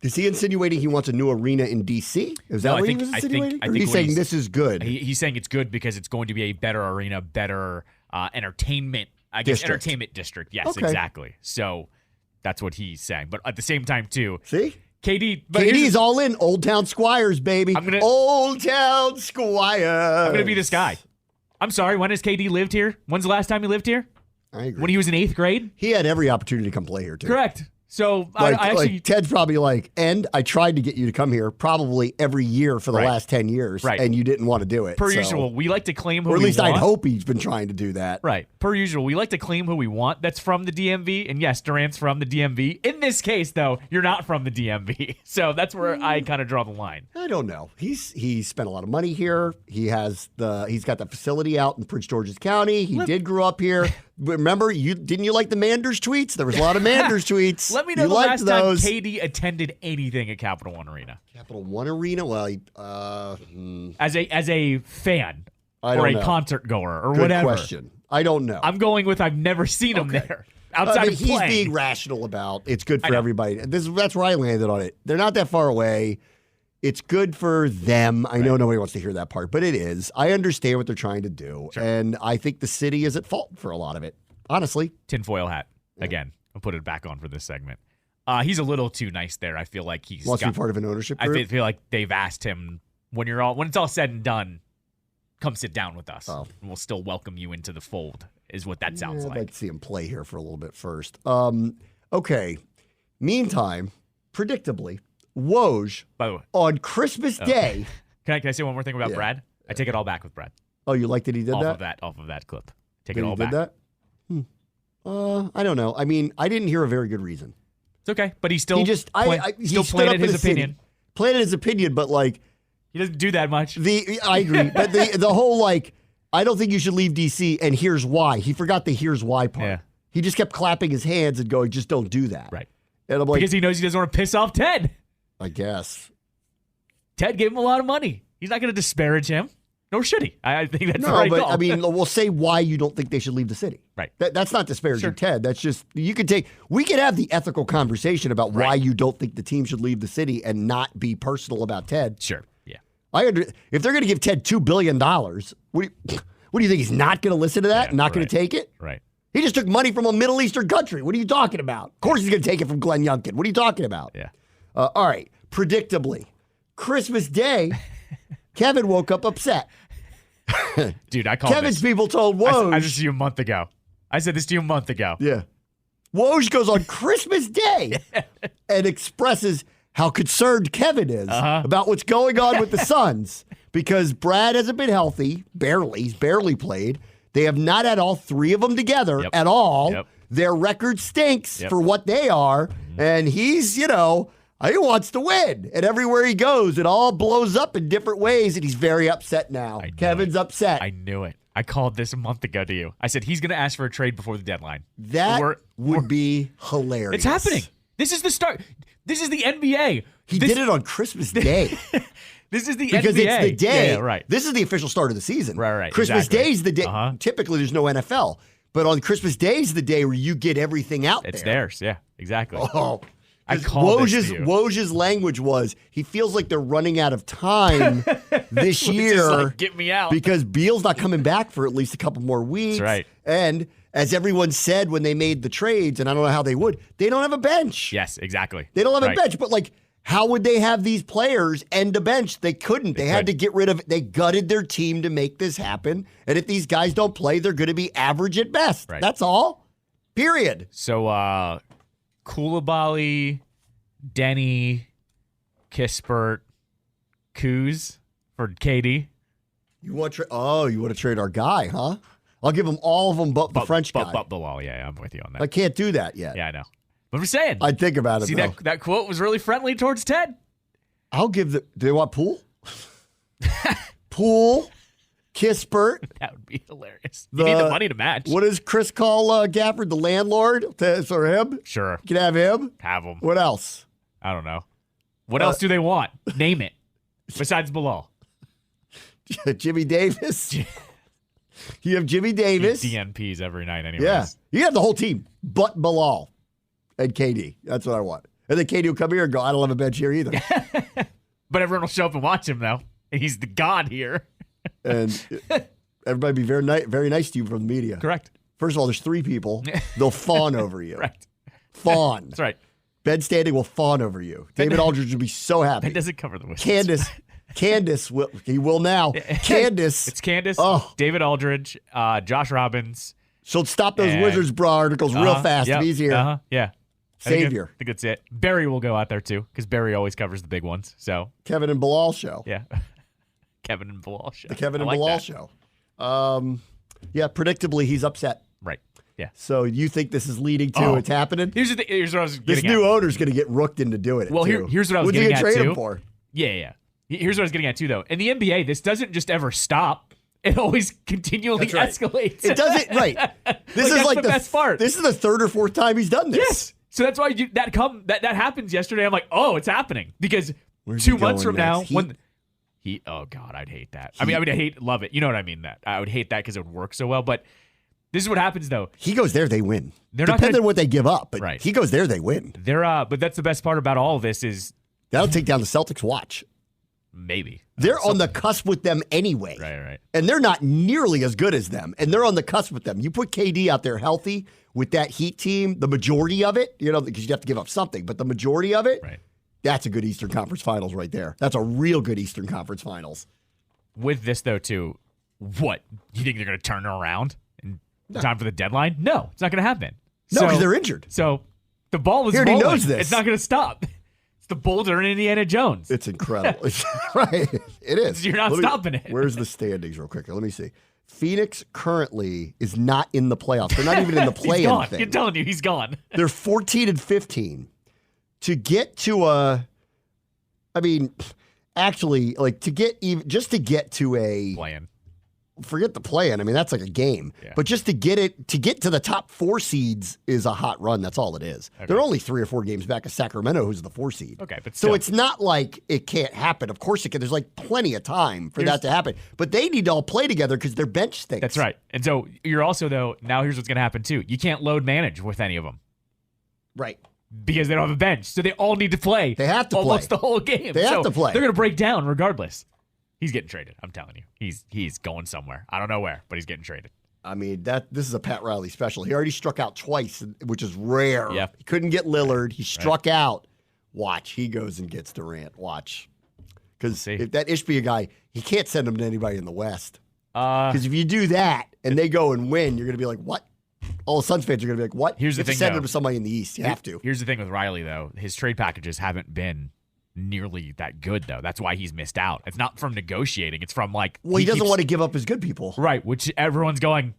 Is he insinuating he wants a new arena in D.C.? Is that what he was insinuating? Or he's saying this is good? He's saying it's good because it's going to be a better arena, better entertainment, entertainment district. Yes, exactly. So that's what he's saying. But at the same time, too. See? KD's all in. Old Town Squires, baby. Old Town Squires. I'm going to be this guy. I'm sorry, when has KD lived here? When's the last time he lived here? I agree. When he was in 8th grade? He had every opportunity to come play here, too. Correct. So I actually, Ted's probably and I tried to get you to come here probably every year for the last 10 years, and you didn't want to do it. Per usual, we like to claim who we want. Or at least I'd hope he's been trying to do that. Right. Per usual, we like to claim who we want that's from the DMV, and yes, Durant's from the DMV. In this case, though, you're not from the DMV, so that's where I kind of draw the line. I don't know. He's spent a lot of money here. He's got the facility out in Prince George's County. He did grow up here. Remember, didn't you like the Manders tweets? There was a lot of Manders tweets. Let me know the last time KD attended anything at Capital One Arena. Capital One Arena? Well, as a fan or a concert goer or Good whatever. Question. I don't know. I'm going with I've never seen him there. Outside of he's playing. being rational about it's good for everybody. That's where I landed on it. They're not that far away. It's good for them. I know nobody wants to hear that part, but it is. I understand what they're trying to do, and I think the city is at fault for a lot of it, honestly. Tinfoil hat. Again, I'll put it back on for this segment. He's a little too nice there. I feel like he's wants to be part of an ownership group? I feel like they've asked him, when it's all said and done, come sit down with us, and we'll still welcome you into the fold, is what that sounds like. I'd like to see him play here for a little bit first. Okay. Meantime, predictably, Woj, by the way, on Christmas Day. Can I say one more thing about Brad? I take it all back with Brad. Oh, you like that he did that? Off of that clip. Take it all back. Did that? I don't know. I mean, I didn't hear a very good reason. It's okay, but he's still he planted his opinion. Planted his opinion, but he doesn't do that much. I agree, but the whole I don't think you should leave DC, and here's why. He forgot the here's why part. Yeah. He just kept clapping his hands and going, just don't do that. Right. And I'm like, because he knows he doesn't want to piss off Ted. I guess. Ted gave him a lot of money. He's not going to disparage him, nor should he. I think that's the right but call. I mean, we'll say why you don't think they should leave the city. Right. That's not disparaging Ted. That's just, we could have the ethical conversation about why you don't think the team should leave the city and not be personal about Ted. Sure. Yeah. If they're going to give Ted $2 billion, what do you think? He's not going to listen to that and not going to take it? Right. He just took money from a Middle Eastern country. What are you talking about? Of course he's going to take it from Glenn Youngkin. What are you talking about? Yeah. All right. Predictably, Christmas Day, Kevin woke up upset. Dude, I called Kevin's people told Woj. I said this to you a month ago. I said this to you a month ago. Yeah. Woj goes on Christmas Day and expresses how concerned Kevin is about what's going on with the Suns because Brad hasn't been healthy, barely. He's barely played. They have not had all three of them together at all. Yep. Their record stinks for what they are. And he's, he wants to win. And everywhere he goes, it all blows up in different ways. And he's very upset now. Kevin's upset. I knew it. I called this a month ago to you. I said he's going to ask for a trade before the deadline. That would be hilarious. It's happening. This is the start. This is the NBA. He did it on Christmas Day. This is the NBA. Because it's the day. Yeah, right. This is the official start of the season. Right. Christmas exactly. Day is the day. Typically, there's no NFL. But on Christmas Day is the day where you get everything out It's there. theirs. Yeah, exactly. Oh. I called this to you. Woj's language was he feels like they're running out of time this year. Like, get me out. Because Beal's not coming back for at least a couple more weeks. That's right. And as everyone said when they made the trades, and I don't know how they would, they don't have a bench. Yes, exactly. They don't have a bench. But how would they have these players end a bench? They couldn't. They had to get rid of it. They gutted their team to make this happen. And if these guys don't play, they're going to be average at best. Right. That's all. Period. So, Koulibaly, Denny, Kispert, Kuz for KD. You want to trade our guy, huh? I'll give him all of them but the French guy. But Bilal, yeah, I'm with you on that. I can't do that yet. Yeah, I know. But I'm just saying. I'd think about it, See, that quote was really friendly towards Ted. I'll give do they want Poole? Poole, Kispert. That would be hilarious. You need the money to match. What does Chris call Gafford, the landlord? For him? Sure. You can have him? Have him. What else? I don't know. What else do they want? Name it. Besides Bilal. Jimmy Davis. You have Jimmy Davis. DNPs every night anyways. Yeah. You have the whole team, but Bilal and KD. That's what I want. And then KD will come here and go, I don't have a bench here either. But everyone will show up and watch him, though. He's the god here. And everybody be very nice to you from the media. Correct. First of all, there's three people. They'll fawn over you. Right. Fawn. That's right. Ben Standing will fawn over you. David Aldridge will be so happy. That doesn't cover the Wizards. Candace will. He will now. Candace. It's Candace. Oh. David Aldridge. Josh Robbins. She'll stop those Wizards bra articles real fast if he's here. Yeah. Savior. I think that's it. Barry will go out there too because Barry always covers the big ones. So Kevin and Bilal show. Yeah. Kevin and Bilal show. The Kevin and Bilal show. Yeah. Predictably, he's upset. Right. Yeah. So you think this is leading to it's happening? Here's what I was getting This new owner's going to get rooked into doing it. Well, here's what I was What'd getting at too. Would you trade him for? Yeah. Here's what I was getting at too, though. In the NBA, this doesn't just ever stop. It always continually escalates. It doesn't. Right. This is the best part. This is the third or fourth time he's done this. Yes. So that's why that happens yesterday. I'm like, oh, it's happening because 2 months from now, when oh God, I'd hate that. I mean, I love it. You know what I mean? That I would hate that because it would work so well. But this is what happens though. He goes there, they win. They're depending on what they give up, but right. He goes there, they win. But that's the best part about all of this is that'll take down the Celtics. Watch. Maybe. They're on the cusp with them anyway. Right. And they're not nearly as good as them. And they're on the cusp with them. You put KD out there healthy with that Heat team, the majority of it, because you have to give up something, but the majority of it, that's a good Eastern Conference Finals right there. That's a real good Eastern Conference Finals. With this, though, too, what? You think they're going to turn around in time for the deadline? No, it's not going to happen. No, because they're injured. So the ball is rolling. He knows this. It's not going to stop. The Boulder and Indiana Jones. It's incredible. Right. It is. You're not stopping it. Where's the standings real quick? Let me see. Phoenix currently is not in the playoffs. They're not even in the play-in thing. I'm telling you, he's gone. They're 14 and 15. To get to just to get to a play-in. Forget the play-in. I mean, that's like a game. Yeah. But just to get to the top 4 seeds is a hot run. That's all it is. Okay. They're only 3 or 4 games back of Sacramento, who's the 4 seed. Okay, but still. So it's not like it can't happen. Of course it can. There's plenty of time for that to happen. But they need to all play together because their bench stinks. That's right. And so you're also, though, now here's what's going to happen, too. You can't load manage with any of them. Right. Because they don't have a bench. So they all need to play. They have to play. Almost the whole game. They have to play. They're going to break down regardless. He's getting traded. I'm telling you. He's going somewhere. I don't know where, but he's getting traded. I mean, this is a Pat Riley special. He already struck out twice, which is rare. Yeah. He couldn't get Lillard. He struck out. Watch. He goes and gets Durant. Watch. Because if that Ishbia guy, he can't send him to anybody in the West. Because if you do that and they go and win, you're going to be like, what? All the Suns fans are going to be like, what? Here's the thing, send him to somebody in the East. You have to. Here's the thing with Riley, though. His trade packages haven't been nearly that good, though. That's why he's missed out. It's not from negotiating. It's from like... Well, he doesn't want to give up his good people. Right, which everyone's going,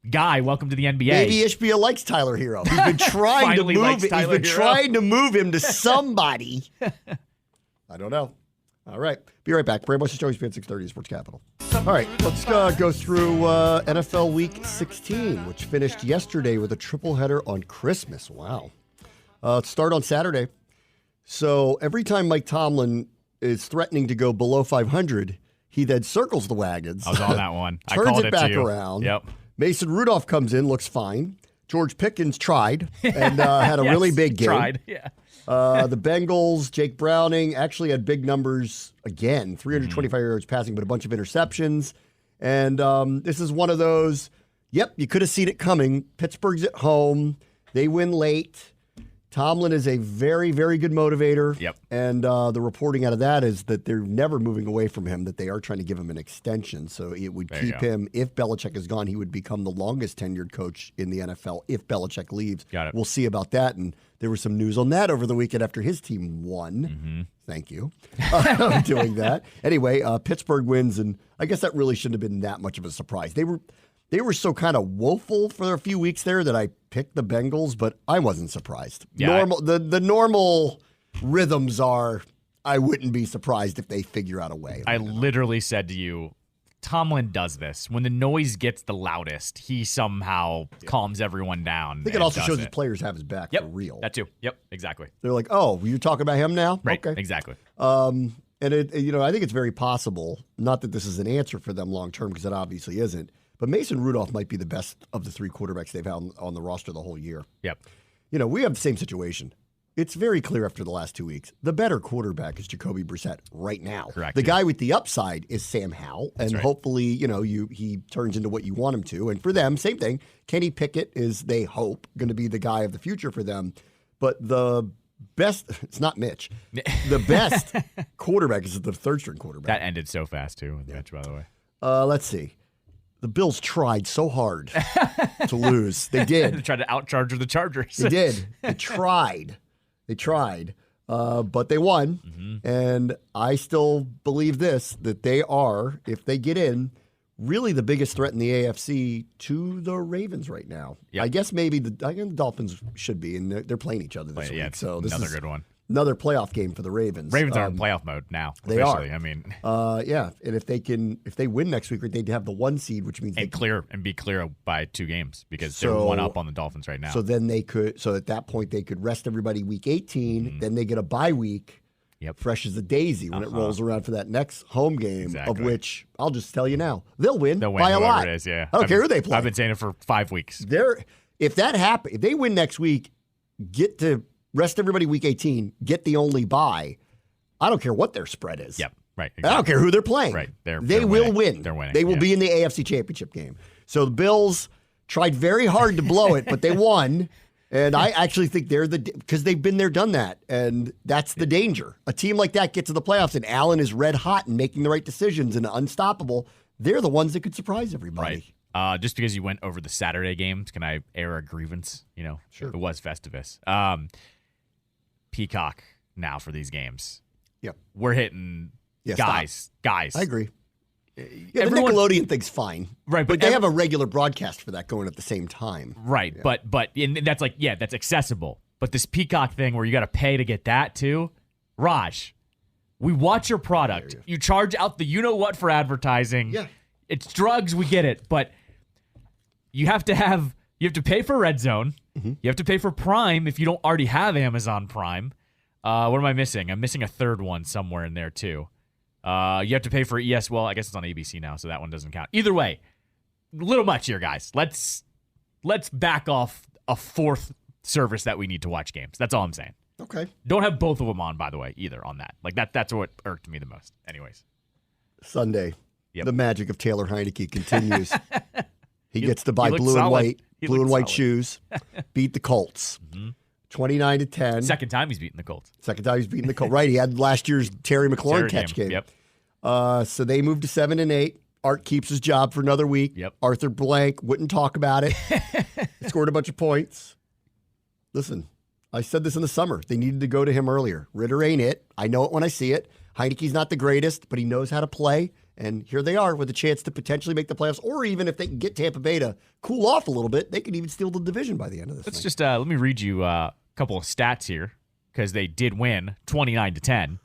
Guy, welcome to the NBA. Maybe Ishbia likes Tyler Hero. He's been trying to move. He's been trying to move him to somebody. I don't know. All right. Be right back. Bram Show, ESPN 630 Sports Capital. All right. Let's go through NFL Week 16, which finished yesterday with a triple header on Christmas. Wow. Let's start on Saturday. So every time Mike Tomlin is threatening to go below 500, he then circles the wagons. I was on that one. Turns it back around. Yep. Mason Rudolph comes in, looks fine. George Pickens tried and had a really big game. Tried, yeah. The Bengals, Jake Browning, actually had big numbers again, 325 yards passing, but a bunch of interceptions. And this is one of those, yep, you could have seen it coming. Pittsburgh's at home. They win late. Tomlin is a very, very good motivator. Yep. And the reporting out of that is that they're never moving away from him, that they are trying to give him an extension. So it would keep him, if Belichick is gone, he would become the longest tenured coach in the NFL if Belichick leaves. Got it. We'll see about that. And there was some news on that over the weekend after his team won. Thank you. Doing that. Anyway, Pittsburgh wins, and I guess that really shouldn't have been that much of a surprise. They were so kind of woeful for a few weeks there that I picked the Bengals, but I wasn't surprised. Yeah, the normal rhythms are, I wouldn't be surprised if they figure out a way. I literally said to you, Tomlin does this. When the noise gets the loudest, he somehow calms everyone down. I think it also shows his players have his back for real. That too. Yep, exactly. They're like, oh, you're talking about him now? Right, okay. exactly. And I think it's very possible, not that this is an answer for them long term, because it obviously isn't, but Mason Rudolph might be the best of the three quarterbacks they've had on the roster the whole year. Yep. We have the same situation. It's very clear after the last 2 weeks. The better quarterback is Jacoby Brissett right now. Correct. The guy with the upside is Sam Howell, and hopefully, he turns into what you want him to. And for them, same thing. Kenny Pickett is, they hope, going to be the guy of the future for them. But the best, it's not Mitch. The best quarterback is the third-string quarterback. That ended so fast, too, with Mitch, by the way. Let's see. The Bills tried so hard to lose. They did. They tried to outcharge the Chargers. They did. They tried. But they won. And I still believe that they are, if they get in, really the biggest threat in the AFC to the Ravens right now. Yep. I guess maybe the Dolphins should be, and they're playing each other this week. So this another is good one. Another playoff game for the Ravens. Ravens are in playoff mode now. They are. I mean, yeah. And if they win next week, they'd have the 1 seed, which means be clear by 2 games because they're 1 up on the Dolphins right now. So then at that point they could rest everybody week 18. Then they get a bye week. Yep. Fresh as a daisy when it rolls around for that next home game, of which I'll just tell you now, they'll win by a lot. It is, yeah. I don't care who they play. I've been saying it for 5 weeks. If that happens, if they win next week, get to rest everybody week 18, get the only bye. I don't care what their spread is. Yep, right. Exactly. I don't care who they're playing. Right. They will win. They're winning. They will be in the AFC Championship game. So the Bills tried very hard to blow it, but they won. And I actually think because they've been there, done that. And that's the danger. A team like that gets to the playoffs and Allen is red hot and making the right decisions and unstoppable. They're the ones that could surprise everybody. Right. Just because you went over the Saturday games, can I air a grievance? Sure. It was Festivus. Peacock now for these games. Yep. We're hitting guys. I agree. Yeah, the Nickelodeon thing's fine. Right. But they have a regular broadcast for that going at the same time. Right. Yeah. But and that's that's accessible. But this Peacock thing where you got to pay to get that too, Raj, we watch your product. You charge out the you-know-what for advertising. Yeah. It's drugs, we get it. But you have to pay for Red Zone. You have to pay for Prime if you don't already have Amazon Prime. What am I missing? I'm missing a third one somewhere in there too. You have to pay for ES. Well, I guess it's on ABC now, so that one doesn't count. Either way, a little much here, guys. Let's back off a fourth service that we need to watch games. That's all I'm saying. Okay. Don't have both of them on, by the way, either on that. That's what irked me the most. Anyways. Sunday. Yep. The magic of Taylor Heineke continues. He gets to buy blue and white shoes, beat the Colts. 29-10. Second time he's beaten the Colts. Right. He had last year's Terry McLaurin catch game. Yep. So they moved to 7-8. Art keeps his job for another week. Yep. Arthur Blank wouldn't talk about it. Scored a bunch of points. Listen, I said this in the summer. They needed to go to him earlier. Ritter ain't it. I know it when I see it. Heineke's not the greatest, but he knows how to play. And here they are with a chance to potentially make the playoffs, or even if they can get Tampa Bay to cool off a little bit, they could even steal the division by the end of this. Let's just let me read you a couple of stats here because they did win 29-10.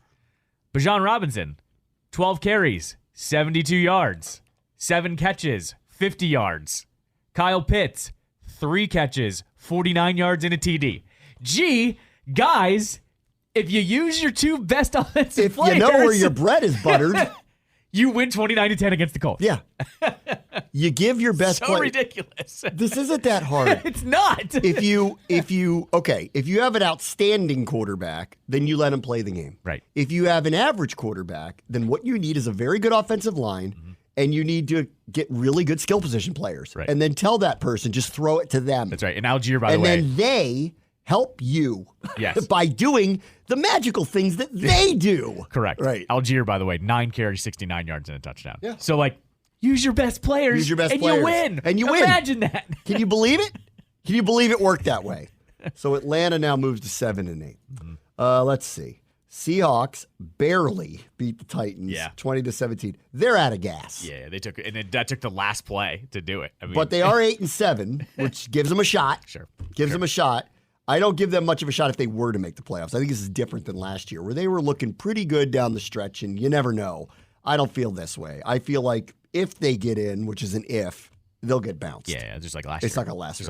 Bijan Robinson, 12 carries, 72 yards, 7 catches, 50 yards. Kyle Pitts, 3 catches, 49 yards and a TD. Gee, guys, if you use your 2 best offensive players, you know where your bread is buttered. You win 29-10 against the Colts. Yeah. You give your best so player. ridiculous. This isn't that hard. It's not. If you have an outstanding quarterback, then you let him play the game. Right. If you have an average quarterback, then what you need is a very good offensive line, and you need to get really good skill position players. Right. And then tell that person, just throw it to them. That's right. And Algier, by the way. And then they help you yes. by doing the magical things that they do. Correct. Right. Algier, by the way, 9 carries, 69 yards and a touchdown. Yeah. So, use your best players. Use your best and players. you win. And you win. Imagine that. Can you believe it? Can you believe it worked that way? So Atlanta now moves to 7-8. Let's see. Seahawks barely beat the Titans 20-17. They're out of gas. Yeah, they took it, and that took the last play to do it. I mean, but they are 8-7, which gives them a shot. Sure. Gives them a shot. I don't give them much of a shot if they were to make the playoffs. I think this is different than last year, where they were looking pretty good down the stretch, and you never know. I don't feel this way. I feel like if they get in, which is an if, they'll get bounced. Yeah, just like last year. It's like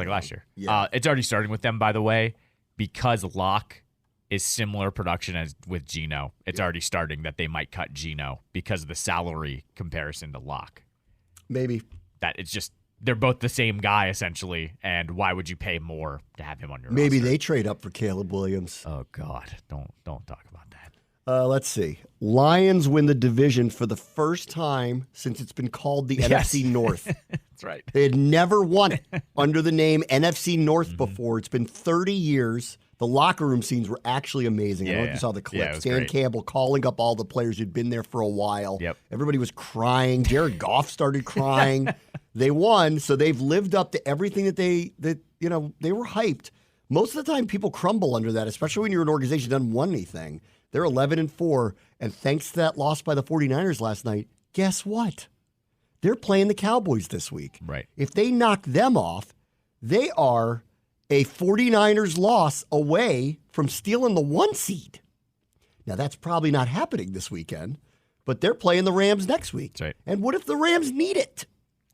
last year. Yeah. It's already starting with them, by the way, because Locke is similar production as with Geno. It's already starting that they might cut Geno because of the salary comparison to Locke. Maybe. That it's just they're both the same guy essentially, and why would you pay more to have him on your Maybe roster? they trade up for Caleb Williams. Oh God, don't talk about that. Let's see. Lions win the division for the first time since it's been called the NFC North. That's right. They had never won it under the name NFC North before. It's been 30 years. The locker room scenes were actually amazing. I don't know if you saw the clips. Dan Campbell calling up all the players who'd been there for a while. Yep. Everybody was crying. Jared Goff started crying. They won, so they've lived up to everything that they were hyped. Most of the time, people crumble under that, especially when you're an organization that doesn't win anything. They're 11-4, and thanks to that loss by the 49ers last night, guess what? They're playing the Cowboys this week. Right. If they knock them off, they are a 49ers loss away from stealing the 1 seed. Now, that's probably not happening this weekend, but they're playing the Rams next week. That's right. And what if the Rams need it?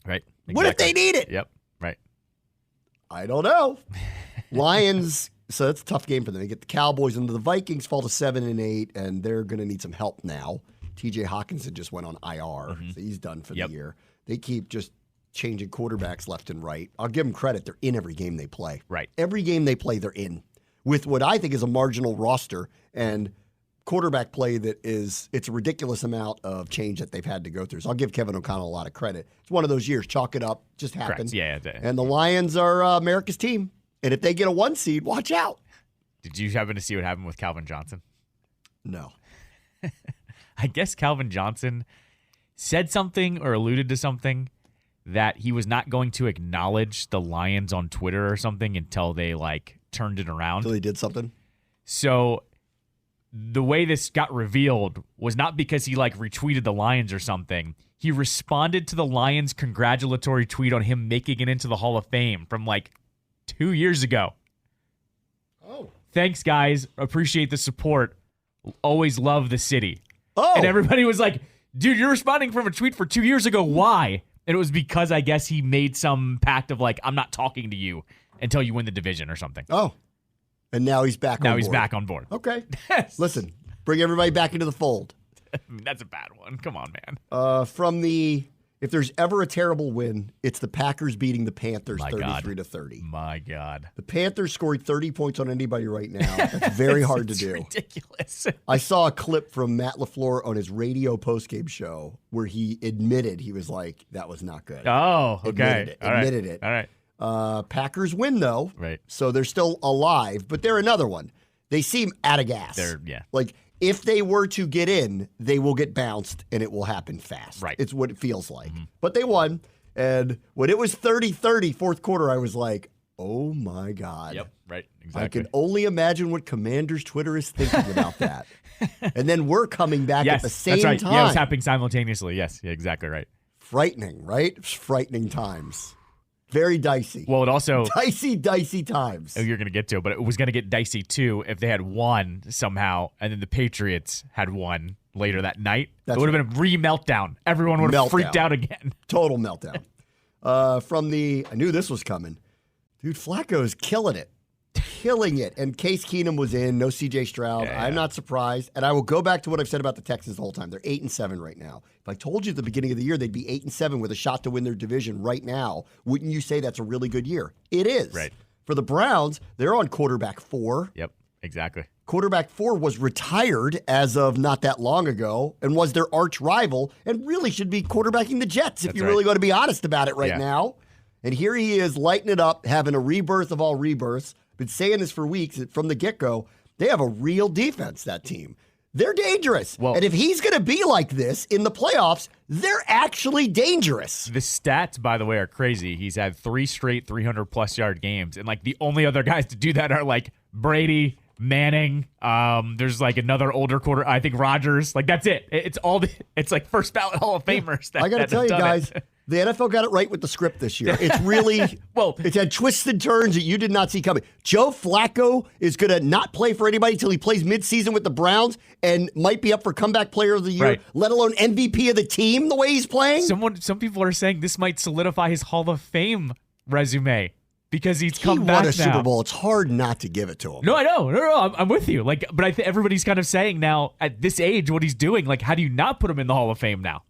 Right. Exactly. What if they need it? Yep. Right. I don't know. Lions, so that's a tough game for them. They get the Cowboys, and the Vikings fall to 7-8, and they're going to need some help now. TJ Hawkinson just went on IR, so he's done for the year. They keep just changing quarterbacks left and right. I'll give them credit. They're in every game they play. Right. Every game they play, they're in with what I think is a marginal roster and quarterback play that is, it's a ridiculous amount of change that they've had to go through. So I'll give Kevin O'Connell a lot of credit. It's one of those years. Chalk it up. Just happened. Yeah. And the Lions are America's team. And if they get a 1 seed, watch out. Did you happen to see what happened with Calvin Johnson? No. I guess Calvin Johnson said something or alluded to something that he was not going to acknowledge the Lions on Twitter or something until they turned it around. Until they did something? So the way this got revealed was not because he retweeted the Lions or something. He responded to the Lions' congratulatory tweet on him making it into the Hall of Fame from 2 years ago. Oh. Thanks, guys. Appreciate the support. Always love the city. Oh. And everybody was like, dude, you're responding from a tweet for 2 years ago. Why? And it was because I guess he made some pact of I'm not talking to you until you win the division or something. Oh. And now he's back on board. Now he's back on board. Okay. Listen, bring everybody back into the fold. That's a bad one. Come on, man. If there's ever a terrible win, it's the Packers beating the Panthers 33-30. My God. The Panthers scored 30 points on anybody right now. That's very hard to do. Ridiculous. I saw a clip from Matt LaFleur on his radio postgame show where he admitted he was like, that was not good. Oh, okay. Admitted it. All right. Packers win, though. Right. So they're still alive, but they're another one. They seem out of gas. If they were to get in, they will get bounced, and it will happen fast. Right. It's what it feels like. Mm-hmm. But they won, and when it was 30-30 fourth quarter, I was like, oh, my God. Yep, right. Exactly. I can only imagine what Commanders Twitter is thinking about that. And then we're coming back at the same that's right. time. Yeah, it was happening simultaneously. Yes, yeah, exactly right. Frightening, right? It's frightening times. Very dicey. Well, it also dicey times. Oh, you're going to get to it, but it was going to get dicey too if they had won somehow, and then the Patriots had won later that night. It would have been a re-meltdown. Everyone would have freaked out again. Total meltdown. I knew this was coming. Dude, Flacco is killing it. Killing it. And Case Keenum was in, no CJ Stroud. Yeah. I'm not surprised. And I will go back to what I've said about the Texans the whole time. They're 8-7 right now. If I told you at the beginning of the year they'd be 8-7 with a shot to win their division right now, wouldn't you say that's a really good year? It is. Right. For the Browns, they're on quarterback 4. Yep, exactly. Quarterback 4 was retired as of not that long ago and was their arch rival and really should be quarterbacking the Jets if you're really going to be honest about it right now. And here he is lighting it up, having a rebirth of all rebirths. Been saying this for weeks from the get-go. They have a real defense, that team. They're dangerous. Well, and if he's going to be like this in the playoffs, they're actually dangerous. The stats, by the way, are crazy. He's had 3 straight 300-plus yard games. And, like, the only other guys to do that are, like, Brady, Manning. There's, like, another older quarter. I think Rodgers. Like, that's it. It's like first ballot Hall of Famers. I got to tell you guys, the NFL got it right with the script this year. It's really, it's had twists and turns that you did not see coming. Joe Flacco is going to not play for anybody until he plays midseason with the Browns and might be up for comeback player of the year, let alone MVP of the team the way he's playing. Some people are saying this might solidify his Hall of Fame resume. Because he's come back now. He won a Super Bowl. It's hard not to give it to him. No, I know. No, I'm with you. Like, but I think everybody's kind of saying now at this age what he's doing. Like, how do you not put him in the Hall of Fame now?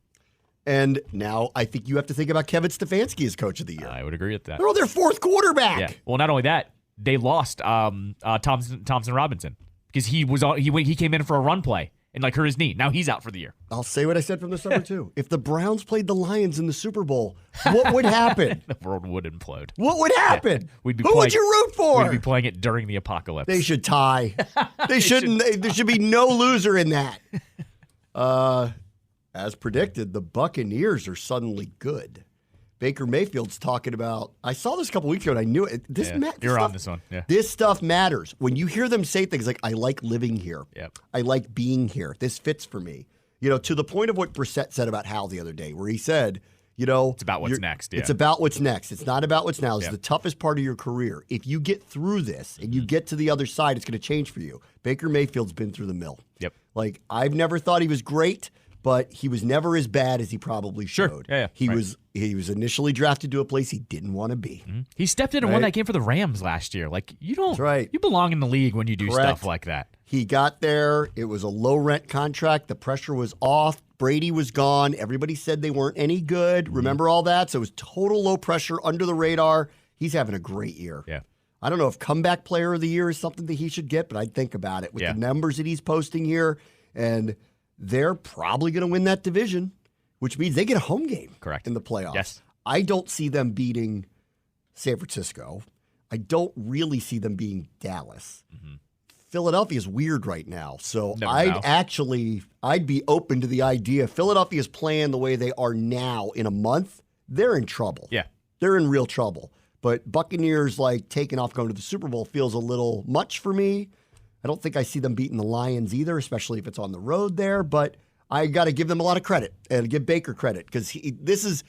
And now I think you have to think about Kevin Stefanski as coach of the year. I would agree with that. They're on their 4th quarterback. Yeah. Well, not only that, they lost Thompson Robinson because he came in for a run play and like hurt his knee. Now he's out for the year. I'll say what I said from the summer too. If the Browns played the Lions in the Super Bowl, what would happen? The world would implode. What would happen? Yeah. Who would you root for? We'd be playing it during the apocalypse. They should tie. They shouldn't. There should be no loser in that. As predicted, the Buccaneers are suddenly good. Baker Mayfield's talking about, I saw this a couple weeks ago and I knew it. You're on this one. Yeah. This stuff matters. When you hear them say things like, I like living here. Yep. I like being here. This fits for me. You know, to the point of what Brissett said about Howell the other day, where he said, you know, it's about what's next. Yeah. It's about what's next. It's not about what's now. It's the toughest part of your career. If you get through this and you get to the other side, it's going to change for you. Baker Mayfield's been through the mill. Yep. Like, I've never thought he was great, but he was never as bad as he probably showed. Yeah. He was initially drafted to a place he didn't want to be. Mm-hmm. He stepped in and won that game for the Rams last year. Like, you don't. You belong in the league when you do stuff like that. He got there. It was a low rent contract. The pressure was off. Brady was gone. Everybody said they weren't any good. Remember all that? So it was total low pressure, under the radar. He's having a great year. Yeah. I don't know if comeback player of the year is something that he should get, but I'd think about it with the numbers that he's posting here. And they're probably going to win that division, which means they get a home game in the playoffs. Yes. I don't see them beating San Francisco. I don't really see them beating Dallas. Mm-hmm. Philadelphia's weird right now. So I'd be open to the idea. Philadelphia's playing the way they are now in a month. They're in trouble. Yeah. They're in real trouble. But Buccaneers, like, taking off going to the Super Bowl feels a little much for me. I don't think I see them beating the Lions either, especially if it's on the road there. But I got to give them a lot of credit and give Baker credit because this is,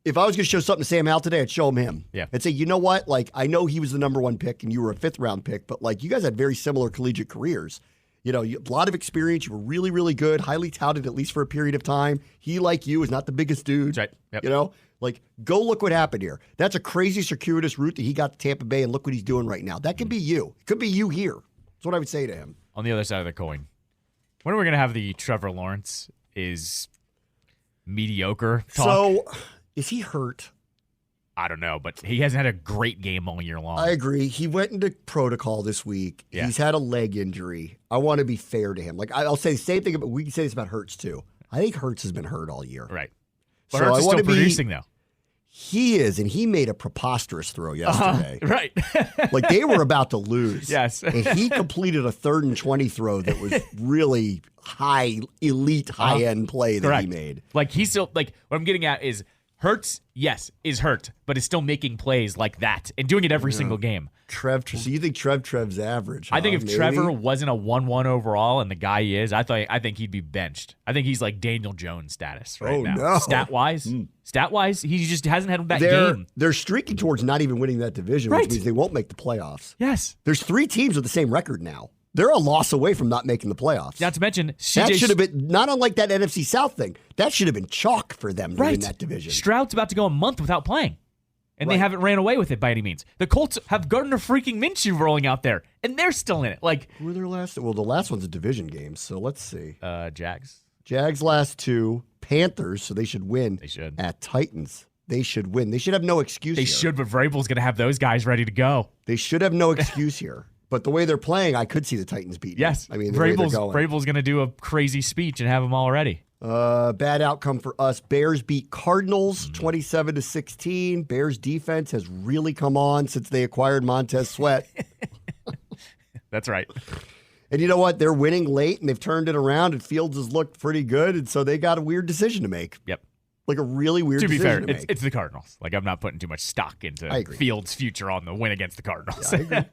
if I was going to show something to Sam Howell today, I'd show him. Yeah. And say, you know what? Like, I know he was the number 1 pick and you were a 5th round pick, but like, you guys had very similar collegiate careers. You know, a lot of experience. You were really, really good, highly touted, at least for a period of time. He, like you, is not the biggest dude. That's right. Yep. You know, like, go look what happened here. That's a crazy circuitous route that he got to Tampa Bay, and look what he's doing right now. That could be you. It could be you here. That's what I would say to him. On the other side of the coin, when are we going to have the Trevor Lawrence is mediocre talk? So, is he hurt? I don't know, but he hasn't had a great game all year long. I agree. He went into protocol this week. Yeah. He's had a leg injury. I want to be fair to him. Like, I'll say the same thing, but we can say this about Hurts too. I think Hurts has been hurt all year. Right. But Hurts is still producing, though. He is, and he made a preposterous throw yesterday. Right. Like, they were about to lose. Yes. And he completed a 3rd and 20 throw that was really elite, high-end play that he made. Like, he's still, like, what I'm getting at is Hurts, yes, is hurt, but is still making plays like that and doing it every single game. So you think Trev's average? I think if maybe? Trevor wasn't a 1-1 overall and the guy he is, I think he'd be benched. I think he's like Daniel Jones status right now. No. Stat-wise, he just hasn't had that game. They're streaking towards not even winning that division, which means they won't make the playoffs. Yes. There's 3 teams with the same record now. They're a loss away from not making the playoffs. Not to mention, that should have been, not unlike that NFC South thing, that should have been chalk for them to win that division. Stroud's about to go a month without playing. And they haven't ran away with it by any means. The Colts have Gardner freaking Minshew rolling out there, and they're still in it. Like, who are their last? Well, the last one's a division game, so let's see. Jags. Jags last 2. Panthers, so they should win. They should. At Titans, they should win. They should have no excuse. They should, but Vrabel's going to have those guys ready to go. They should have no excuse here. But the way they're playing, I could see the Titans beating. Yes. I mean, Vrabel's going to do a crazy speech and have them all ready. Bad outcome for us. Bears beat Cardinals 27-16. Bears defense has really come on since they acquired Montez Sweat. That's right. And you know what? They're winning late, and they've turned it around, and Fields has looked pretty good, and so they got a weird decision to make. Yep. Like a really weird decision to make. To be fair, it's the Cardinals. Like, I'm not putting too much stock into Fields' future on the win against the Cardinals. Yeah, I agree.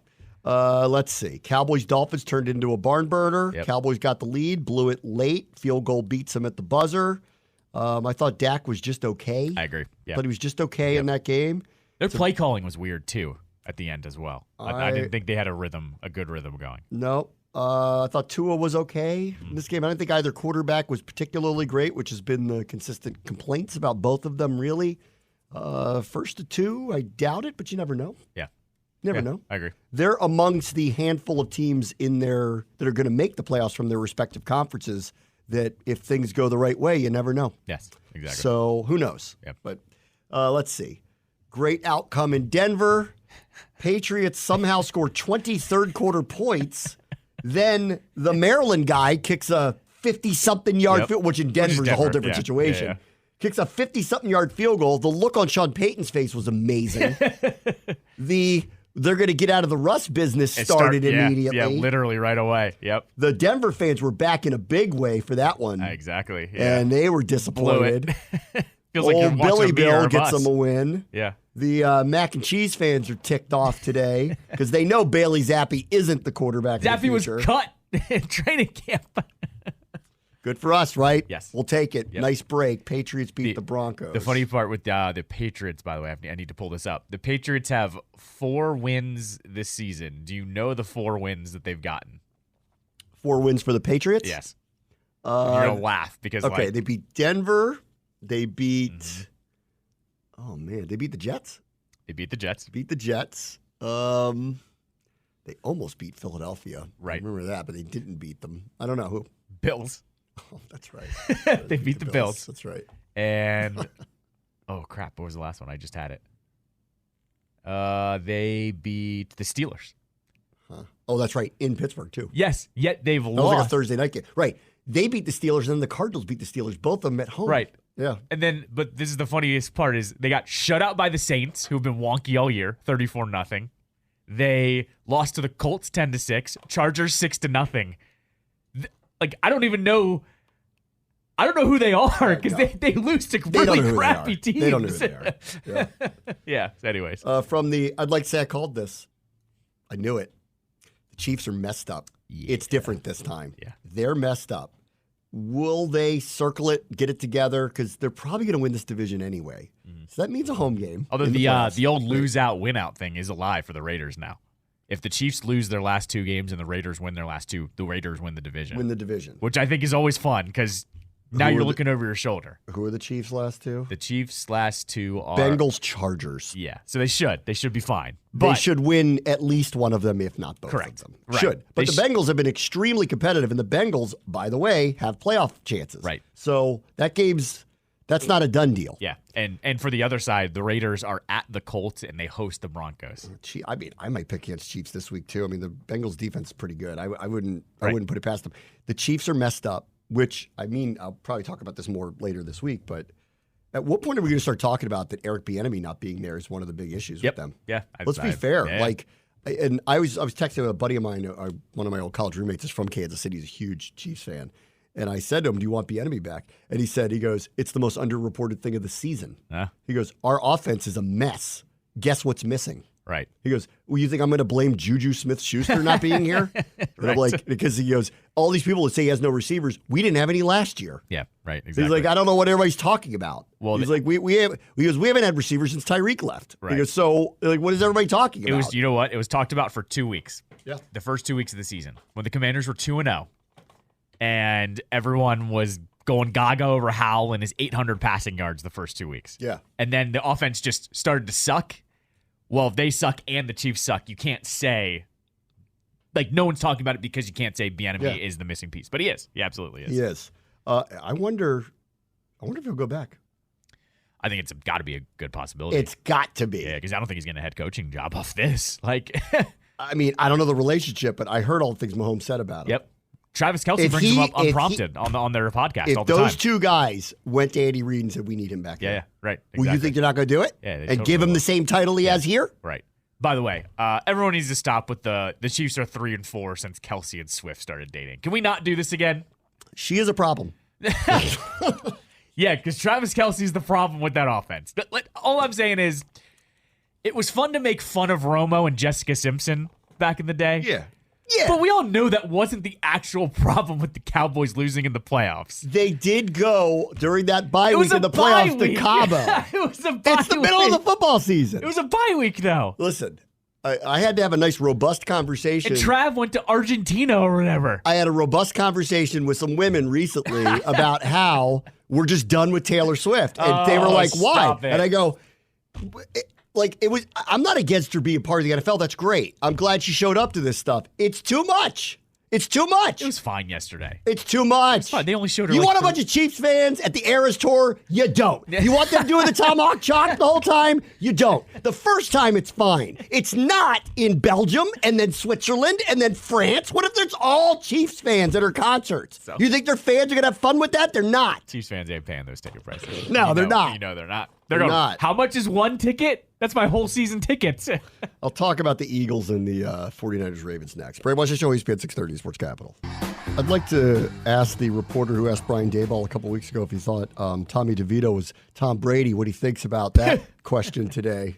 Let's see. Cowboys-Dolphins turned into a barn burner. Yep. Cowboys got the lead, blew it late. Field goal beats them at the buzzer. I thought Dak was just okay. I agree. Yeah. But he was just okay in that game. Their play calling was weird, too, at the end as well. I didn't think they had a good rhythm going. No. I thought Tua was okay in this game. I don't think either quarterback was particularly great, which has been the consistent complaints about both of them, really. First to 2, I doubt it, but you never know. Yeah. Never know. I agree. They're amongst the handful of teams in there that are going to make the playoffs from their respective conferences that if things go the right way, you never know. Yes, exactly. So who knows? Yep. But let's see. Great outcome in Denver. Patriots somehow score 20 third-quarter points. Then the Maryland guy kicks a 50-something yard field, which in Denver is a whole different situation. Yeah. Kicks a 50-something yard field goal. The look on Sean Payton's face was amazing. They're going to get out of the Russ business started immediately. Yeah, literally right away. Yep. The Denver fans were back in a big way for that one. Exactly. Yeah. And they were disappointed. Feels like old Billy Bill gets them a win. Yeah. The mac and cheese fans are ticked off today because they know Bailey Zappi isn't the quarterback of the future. Zappi was cut in training camp. Good for us, right? Yes. We'll take it. Yep. Nice break. Patriots beat the Broncos. The funny part with the Patriots, by the way, I need to pull this up. The Patriots have 4 wins this season. Do you know the 4 wins that they've gotten? 4 wins for the Patriots? Yes. You're going to laugh because okay, they beat Denver. They beat oh man, they beat the Jets. They beat the Jets. Beat the Jets. They almost beat Philadelphia. Right. I remember that, but they didn't beat them. I don't know who. Bills. Oh, that's right. They beat the Bills. That's right. And oh crap, what was the last one? I just had it. They beat the Steelers. Huh. Oh, that's right. In Pittsburgh too. Yes. Yet they've lost. That was like a Thursday night game. Right. They beat the Steelers, and then the Cardinals beat the Steelers. Both of them at home. Right. Yeah. And then, but this is the funniest part is they got shut out by the Saints, who've been wonky all year, 34-0. They lost to the Colts 10-6, Chargers 6-0. Like, I don't even know. I don't know who they are because they lose to really crappy teams. They don't know who they are. Yeah. Yeah. Anyways, I'd like to say I called this. I knew it. The Chiefs are messed up. Yeah. It's different this time. Yeah. They're messed up. Will they circle it, get it together? Because they're probably going to win this division anyway. So that means a home game. Although the old lose out, win out thing is alive for the Raiders now. If the Chiefs lose their last 2 games and the Raiders win their last 2, the Raiders win the division. Which I think is always fun because now you're looking over your shoulder. Who are the Chiefs' last 2? The Chiefs' last 2 are Bengals, Chargers. Yeah. So they should be fine. But they should win at least one of them, if not both correct. of them. Right. Should. But the Bengals have been extremely competitive, and the Bengals, by the way, have playoff chances. Right. So that's not a done deal. Yeah. And for the other side, the Raiders are at the Colts, and they host the Broncos. I mean, I might pick against Chiefs this week, too. I mean, the Bengals defense is pretty good. I wouldn't put it past them. The Chiefs are messed up, which, I mean, I'll probably talk about this more later this week, but at what point are we going to start talking about that Eric Bieniemy not being there is one of the big issues with them? Yeah. Let's be fair. Yeah. And I was texting with a buddy of mine, one of my old college roommates is from Kansas City. He's a huge Chiefs fan. And I said to him, do you want Bieniemy back? And he goes, it's the most underreported thing of the season. He goes, our offense is a mess. Guess what's missing? Right. He goes, well, you think I'm going to blame Juju Smith-Schuster not being here? And I'm like, because he goes, all these people that say he has no receivers, we didn't have any last year. Yeah, right. Exactly. He's like, I don't know what everybody's talking about. Well, he's like, we haven't had receivers since Tyreek left. Right. He goes, so like, what is everybody talking about? It was, you know what? It was talked about for 2 weeks. Yeah. The first 2 weeks of the season when the Commanders were 2-0, and everyone was going gaga over Howell and his 800 passing yards the first 2 weeks. Yeah. And then the offense just started to suck. Well, if they suck and the Chiefs suck, you can't say, like, no one's talking about it because you can't say Bieniemy is the missing piece. But he is. He absolutely is. He is. I wonder if he'll go back. I think it's got to be a good possibility. It's got to be. Yeah, because I don't think he's getting a head coaching job off this. Like, I mean, I don't know the relationship, but I heard all the things Mahomes said about him. Yep. Travis Kelce brings him up unprompted on their podcast all the time. If those two guys went to Andy Reid and said, we need him back Yeah, here. right. Exactly. Well, you think they're not going to do it? Yeah, and totally give him will. the same title he has here? Right. By the way, everyone needs to stop with the Chiefs are 3-4 since Kelce and Swift started dating. Can we not do this again? She is a problem. Yeah, because Travis Kelce's the problem with that offense. All I'm saying is, it was fun to make fun of Romo and Jessica Simpson back in the day. Yeah. But we all know that wasn't the actual problem with the Cowboys losing in the playoffs. They did go during that bye week in the playoffs to Cabo. It was a bye week. It's the middle of the football season. It was a bye week, though. Listen, I had to have a nice, robust conversation. And Trav went to Argentina or whatever. I had a robust conversation with some women recently about how we're just done with Taylor Swift. And they were like, why? And I go, I'm not against her being part of the NFL. That's great. I'm glad she showed up to this stuff. It's too much. It's too much. It was fine yesterday. It's too much. It's fine. They only showed her. You like want a bunch of Chiefs fans at the Eras Tour? You don't. You want them doing the Tomahawk Chalk the whole time? You don't. The first time, it's fine. It's not in Belgium and then Switzerland and then France. What if there's all Chiefs fans at her concerts? So, you think their fans are going to have fun with that? They're not. Chiefs fans ain't paying those ticket prices. No, they're not. You know they're not. They're going, not. How much is one ticket? That's my whole season tickets. I'll talk about the Eagles and the 49ers-Ravens next. Brady, watch the show. ESPN 630 Sports Capital. I'd like to ask the reporter who asked Brian Daboll a couple weeks ago if he thought Tommy DeVito was Tom Brady, what he thinks about that question today.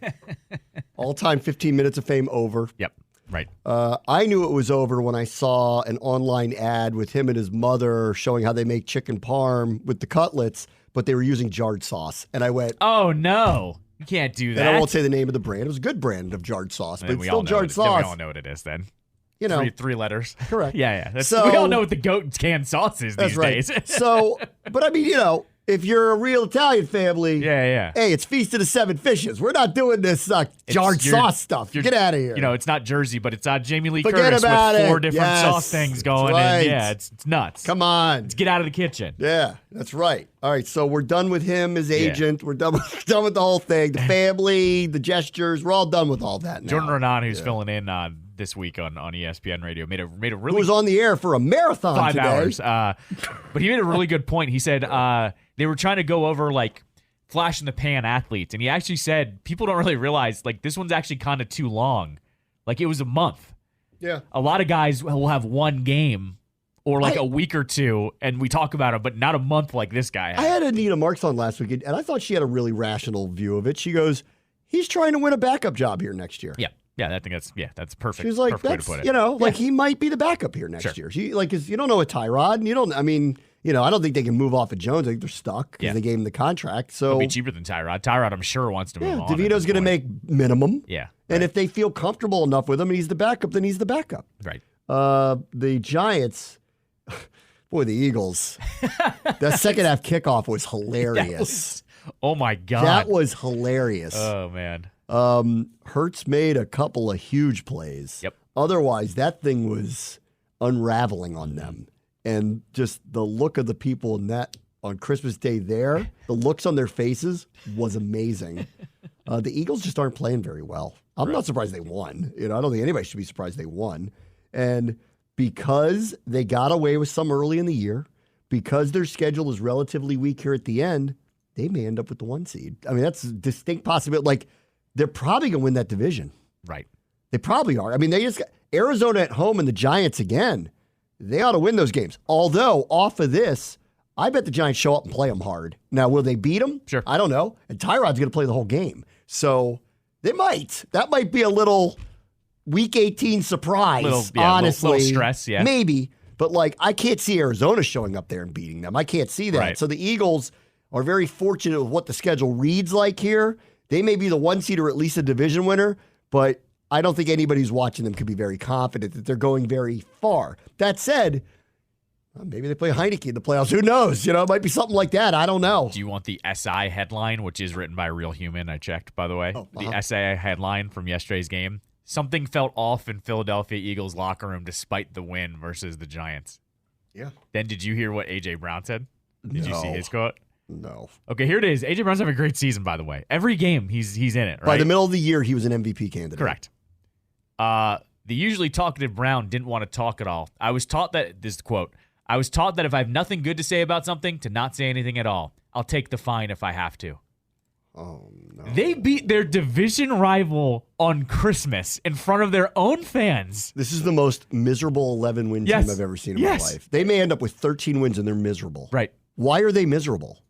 All-time 15 minutes of fame over. Yep, right. I knew it was over when I saw an online ad with him and his mother showing how they make chicken parm with the cutlets, but they were using jarred sauce. And I went, oh, no. You can't do that. And I won't say the name of the brand. It was a good brand of jarred sauce, but it's still jarred Then sauce. we all know what it is then. You know, three letters. Correct. Yeah. We So- all know what the goat canned sauce is these days. So, but I mean, if you're a real Italian family, Yeah. hey, it's Feast of the Seven Fishes. We're not doing this jarred sauce stuff. Get out of here. It's not Jersey, but it's Jamie Lee Forget Curtis about with 4 it. different Yes, sauce things going. that's right. And yeah, it's nuts. Come on. Let's get out of the kitchen. Yeah, that's right. All right, so we're done with him as agent. We're done with the whole thing. The family, the gestures. We're all done with all that now. Jordan Renan, who's filling in this week on ESPN Radio, made a really Who was on the air for a marathon 5 today. hours. But he made a really good point. He said they were trying to go over like flash in the pan athletes, and he actually said people don't really realize like this one's actually kind of too long. Like it was a month. Yeah. A lot of guys will have one game or like a week or two, and we talk about it, but not a month like this guy had. I had Anita Marks on last week, and I thought she had a really rational view of it. She goes, he's trying to win a backup job here next year. Yeah, I think that's perfect. She's like, perfect way to that's, put it. like he might be the backup here next year. She cause you don't know a Tyrod, and I don't think they can move off of Jones. I think they're stuck because they gave him the contract. So It'll be cheaper than Tyrod. Tyrod, I'm sure, wants to move on. DeVito's going to make minimum. Yeah. And if they feel comfortable enough with him and he's the backup, then he's the backup. Right. The Giants, boy, the Eagles. That second half kickoff was hilarious. Oh my God. That was hilarious. Oh man. Hurts made a couple of huge plays. Yep. Otherwise, that thing was unraveling on them. And just the look of the people in that on Christmas Day there, the looks on their faces was amazing. The Eagles just aren't playing very well. I'm not surprised they won. I don't think anybody should be surprised they won. And because they got away with some early in the year, because their schedule is relatively weak here at the end, they may end up with the 1 seed. I mean, that's a distinct possibility. Like, they're probably going to win that division. Right. They probably are. I mean, they just got Arizona at home and the Giants again. They ought to win those games. Although, off of this, I bet the Giants show up and play them hard. Now, will they beat them? Sure. I don't know. And Tyrod's going to play the whole game. So They might. That might be a little Week 18 surprise, honestly. Little stress, yeah. Maybe. But, like, I can't see Arizona showing up there and beating them. I can't see that. Right. So the Eagles are very fortunate with what the schedule reads like here. They may be the 1 seed or at least a division winner, but I don't think anybody who's watching them could be very confident that they're going very far. That said, maybe they play Heineke in the playoffs. Who knows? It might be something like that. I don't know. Do you want the SI headline, which is written by a real human? I checked, by the way. The SI headline from yesterday's game. Something felt off in Philadelphia Eagles locker room despite the win versus the Giants. Yeah. Then did you hear what A.J. Brown said? Did you see his quote? No. Okay, here it is. A.J. Brown's having a great season, by the way. Every game, he's in it, right? By the middle of the year, he was an MVP candidate. Correct. The usually talkative Brown didn't want to talk at all. I was taught that, this quote, I was taught that if I have nothing good to say about something, to not say anything at all. I'll take the fine if I have to. Oh, no. They beat their division rival on Christmas in front of their own fans. This is the most miserable 11-win team I've ever seen in my life. They may end up with 13 wins and they're miserable. Right. Why are they miserable?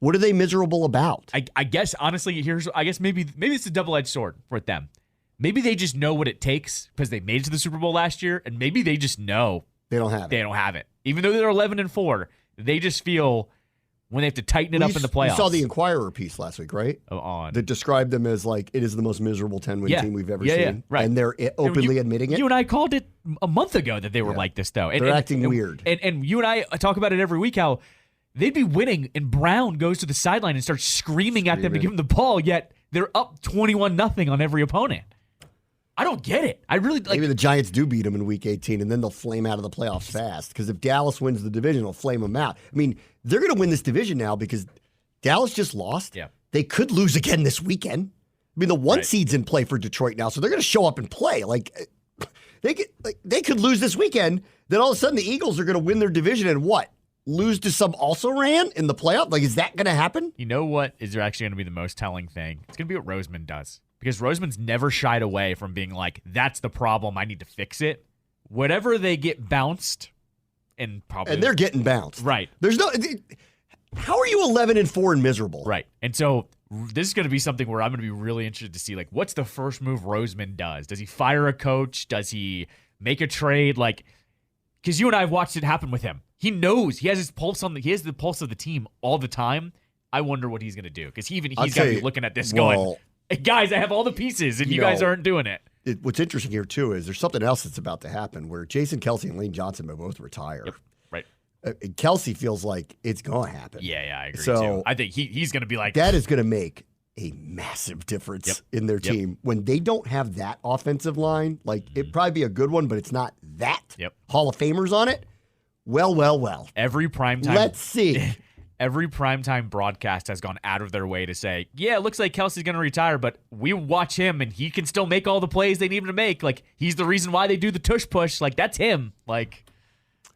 What are they miserable about? I guess, honestly, maybe it's a double-edged sword for them. Maybe they just know what it takes because they made it to the Super Bowl last year, and maybe they just know they don't have it. Even though they're 11-4, they just feel when they have to tighten it up in the playoffs. You saw the Inquirer piece last week, right? That described them as like, it is the most miserable 10-win team we've ever seen. Yeah, right. And they're openly admitting it. You and I called it a month ago that they were like this, though. They're acting weird. And you and I talk about it every week, how they'd be winning, and Brown goes to the sideline and starts screaming at them to give him the ball, yet they're up 21-0 on every opponent. I don't get it. I really like. Maybe the Giants do beat them in Week 18, and then they'll flame out of the playoffs fast. Because if Dallas wins the division, they'll flame them out. I mean, they're going to win this division now because Dallas just lost. Yeah. They could lose again this weekend. I mean, the 1 seed's in play for Detroit now, so they're going to show up and play. They could lose this weekend. Then all of a sudden, the Eagles are going to win their division and what? Lose to some also-ran in the playoff? Like, is that going to happen? You know what is actually going to be the most telling thing? It's going to be what Roseman does. Because Roseman's never shied away from being like, that's the problem, I need to fix it. Whatever they get bounced, and they're getting bounced. Right. How are you 11-4 and miserable? Right. And so this is going to be something where I'm going to be really interested to see, like, what's the first move Roseman does? Does he fire a coach? Does he make a trade? Like, because you and I have watched it happen with him. He knows he has his pulse he has the pulse of the team all the time. I wonder what he's going to do, because he's got to be looking at this going, hey, guys, I have all the pieces, and you guys aren't doing it. What's interesting here, too, is there's something else that's about to happen where Jason Kelce and Lane Johnson may both retire. Yep, right. Kelce feels like it's going to happen. Yeah, I agree, too. I think he's going to be like... That is going to make a massive difference in their team. When they don't have that offensive line, like, it'd probably be a good one, but it's not that. Hall of Famers on it. Well. Every primetime... Let's see. Every primetime broadcast has gone out of their way to say, yeah, it looks like Kelce's going to retire, but we watch him, and he can still make all the plays they need him to make. Like, he's the reason why they do the tush push. Like, that's him. Like,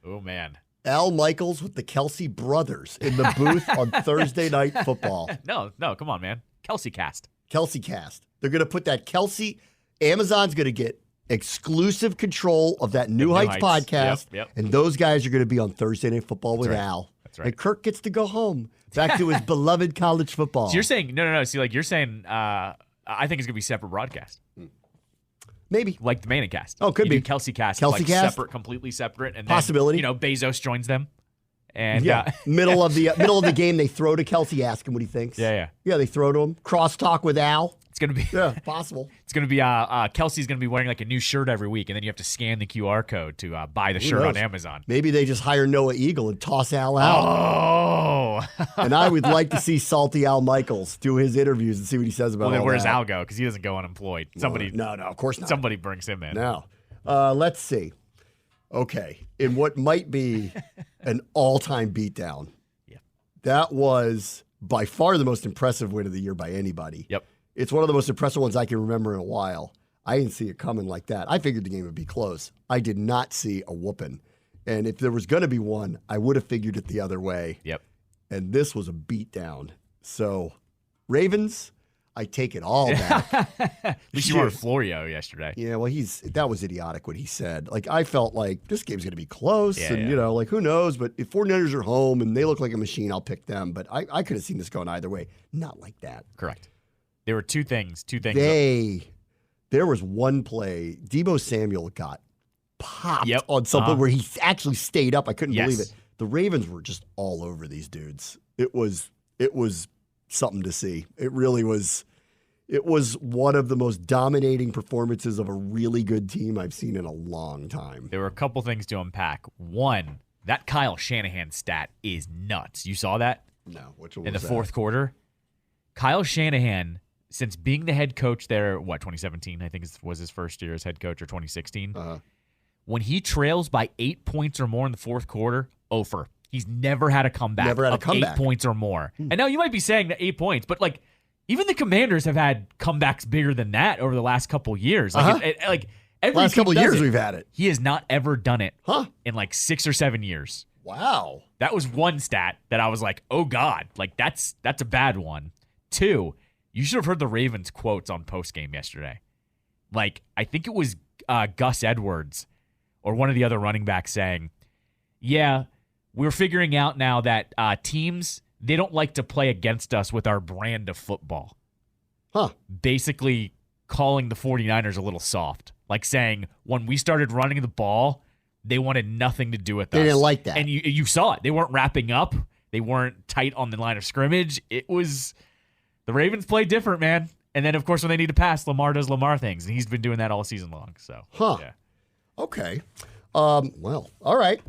oh, man. Al Michaels with the Kelce brothers in the booth on Thursday Night Football. No, come on, man. Kelce Cast. They're going to put that Kelce. Amazon's going to get exclusive control of that New Heights podcast, and those guys are going to be on Thursday Night Football with Al. That's right. And Kirk gets to go home back to his beloved college football. So you're saying no. See, like you're saying, I think it's gonna be separate broadcast. Maybe like the Manning cast. Oh, could be Kelsey cast. Kelsey cast, completely separate, and possibility. Then, Bezos joins them, and middle of the game, they throw to Kelce, ask him what he thinks. Yeah. They throw to him. Crosstalk with Al. It's gonna be possible. It's gonna be Kelsey's gonna be wearing like a new shirt every week, and then you have to scan the QR code to buy the shirt on Amazon. Maybe they just hire Noah Eagle and toss Al out. Oh, and I would like to see Salty Al Michaels do his interviews and see what he says about. Well, then all where's that. Al go? Because he doesn't go unemployed. No, of course not. Somebody brings him in. No. Let's see. Okay, in what might be an all-time beatdown. Yeah, that was by far the most impressive win of the year by anybody. Yep. It's one of the most impressive ones I can remember in a while. I didn't see it coming like that. I figured the game would be close. I did not see a whooping. And if there was going to be one, I would have figured it the other way. Yep. And this was a beatdown. So, Ravens, I take it all back. At least you weren't Florio yesterday. Yeah, well, that was idiotic what he said. Like, I felt like this game's going to be close. Like, who knows? But if 49ers are home and they look like a machine, I'll pick them. But I could have seen this going either way. Not like that. Correct. There were two things. There was one play. Deebo Samuel got popped Yep. on something where he actually stayed up. I couldn't Yes. believe it. The Ravens were just all over these dudes. It was something to see. It really was. It was one of the most dominating performances of a really good team I've seen in a long time. There were a couple things to unpack. One, that Kyle Shanahan stat is nuts. You saw that? No, which one in the was fourth quarter? Kyle Shanahan, since being the head coach there, 2017, I think was his first year as head coach, or 2016. When he trails by 8 points or more in the fourth quarter, over. He's never had a comeback of 8 points or more. And now you might be saying that 8 points, but like even the Commanders have had comebacks bigger than that over the last couple years. Like, every last couple years we've had it. He has not ever done it in like 6 or 7 years. Wow. That was one stat that I was like, oh God, like that's a bad one. 2, you should have heard the Ravens quotes on postgame yesterday. Like, I think it was Gus Edwards or one of the other running backs saying, yeah, we're figuring out now that teams, they don't like to play against us with our brand of football. Basically calling the 49ers a little soft. Like saying, when we started running the ball, they wanted nothing to do with us. They didn't like that. And you saw it. They weren't wrapping up. They weren't tight on the line of scrimmage. It was, the Ravens play different, man. And then, of course, when they need to pass, Lamar does Lamar things. And he's been doing that all season long. So, yeah. Okay. Well, all right.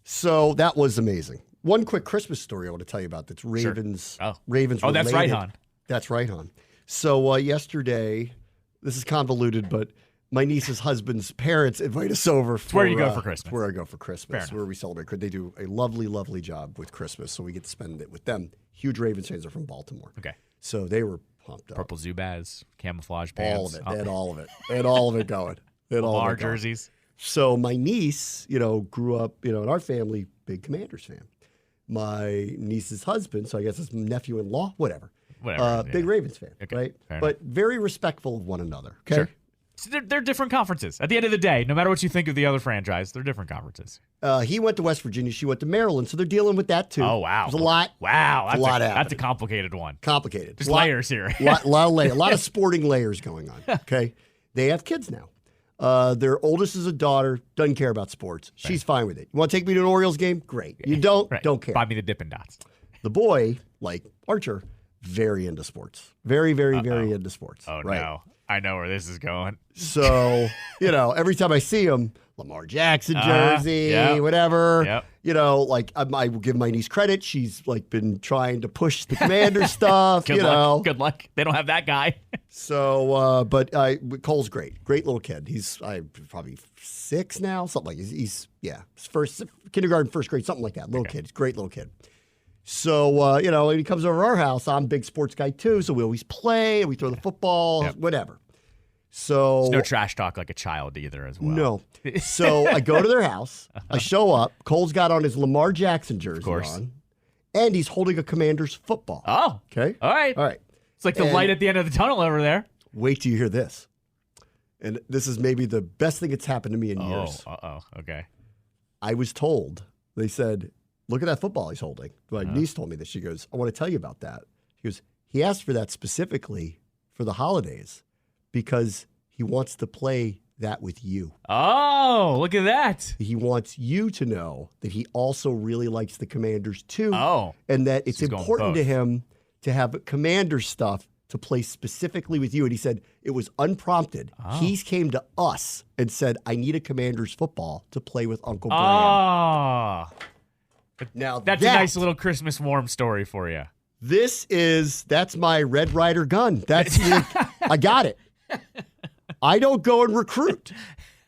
So that was amazing. One quick Christmas story I want to tell you about that's Ravens. Sure. Ravens. Oh, that's right, related. hon. That's right, hon. So yesterday, this is convoluted, but my niece's husband's parents invite us over. It's where you go for Christmas. It's where I go for Christmas. Where we celebrate. They do a lovely, lovely job with Christmas, so we get to spend it with them. Huge Ravens fans. Are from Baltimore. Okay. So they were pumped up. Purple Zubaz, camouflage pants. All of it. They had all of it. They had all of it going. They had all of it going. Jerseys. So my niece, grew up, in our family, big Commanders fan. My niece's husband, so I guess it's nephew-in-law, whatever. Big Ravens fan, right? But very respectful of one another. Okay. Sure. So they're different conferences. At the end of the day, no matter what you think of the other franchise, they're different conferences. He went to West Virginia. She went to Maryland. So they're dealing with that, too. Oh, wow. There's a lot. Wow. That's a lot That's a complicated one. Complicated. There's layers here. A lot of sporting layers going on. Okay. They have kids now. Their oldest is a daughter, doesn't care about sports. She's fine with it. You want to take me to an Orioles game? Great. You don't? Don't care. Buy me the Dippin' Dots. The boy, like Archer, very into sports. Very, very, very into sports. Oh, no. I know where this is going. So, every time I see him, Lamar Jackson jersey, whatever. Yep. I will give my niece credit. She's been trying to push the Commander stuff. Good luck. They don't have that guy. So, but Cole's great little kid. He's probably 6 now, something like. He's first kindergarten, first grade, something like that. Little kid, great little kid. So, when he comes over to our house, I'm a big sports guy too. So we always play and we throw the football, whatever. So there's no trash talk like a child either as well. No. So I go to their house. I show up. Cole's got on his Lamar Jackson jersey on, and he's holding a Commanders football. Oh. Okay. All right. It's like the light at the end of the tunnel over there. Wait till you hear this. And this is maybe the best thing that's happened to me in years. Okay. I was told, they said, look at that football he's holding. My niece told me this. She goes, I want to tell you about that. She goes, he asked for that specifically for the holidays because he wants to play that with you. Oh, look at that. He wants you to know that he also really likes the Commanders too. Oh. And that it's important to him to have Commanders stuff to play specifically with you. And he said it was unprompted. He came to us and said, I need a Commanders football to play with Uncle Bram. Oh. Now that's a nice little Christmas warm story for you. That's my Red Ryder gun. I got it. I don't go and recruit,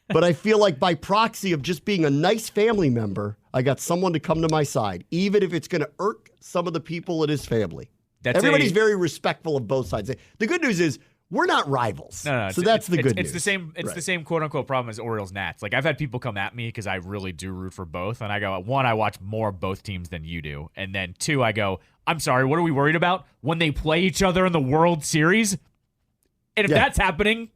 but I feel like by proxy of just being a nice family member, I got someone to come to my side, even if it's going to irk some of the people in his family. Everybody's very respectful of both sides. The good news is we're not rivals. No. So that's the good news. It's the same. It's the same quote unquote problem as Orioles Nats. Like I've had people come at me because I really do root for both, and I go, 1, I watch more of both teams than you do, and then 2, I go, I'm sorry, what are we worried about when they play each other in the World Series? And if that's happening,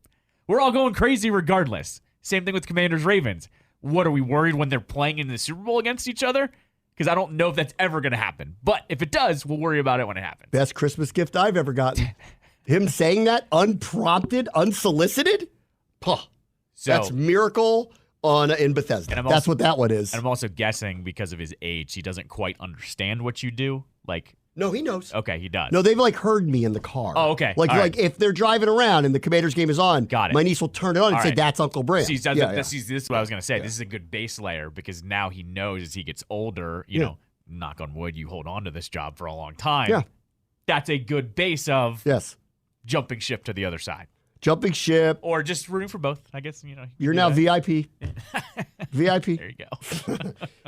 we're all going crazy regardless. Same thing with Commanders Ravens. What are we worried when they're playing in the Super Bowl against each other? Because I don't know if that's ever going to happen. But if it does, we'll worry about it when it happens. Best Christmas gift I've ever gotten. Him saying that unprompted, unsolicited? Puh. So, that's miracle in Bethesda. That's what that one is. And I'm also guessing because of his age, he doesn't quite understand what you do. Like, no, he knows. Okay, he does. No, they've like heard me in the car. Oh, okay. Like if they're driving around and the Commanders game is on, got it. My niece will turn it on and say, "That's Uncle Bram." This is what I was gonna say. Yeah. This is a good base layer because now he knows as he gets older. You know, knock on wood, you hold on to this job for a long time. Yeah, that's a good base of jumping ship to the other side. Jumping ship, or just rooting for both. I guess you're now VIP. VIP. There you go.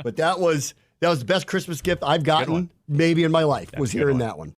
But that was the best Christmas gift I've gotten maybe in my life. Was hearing that one.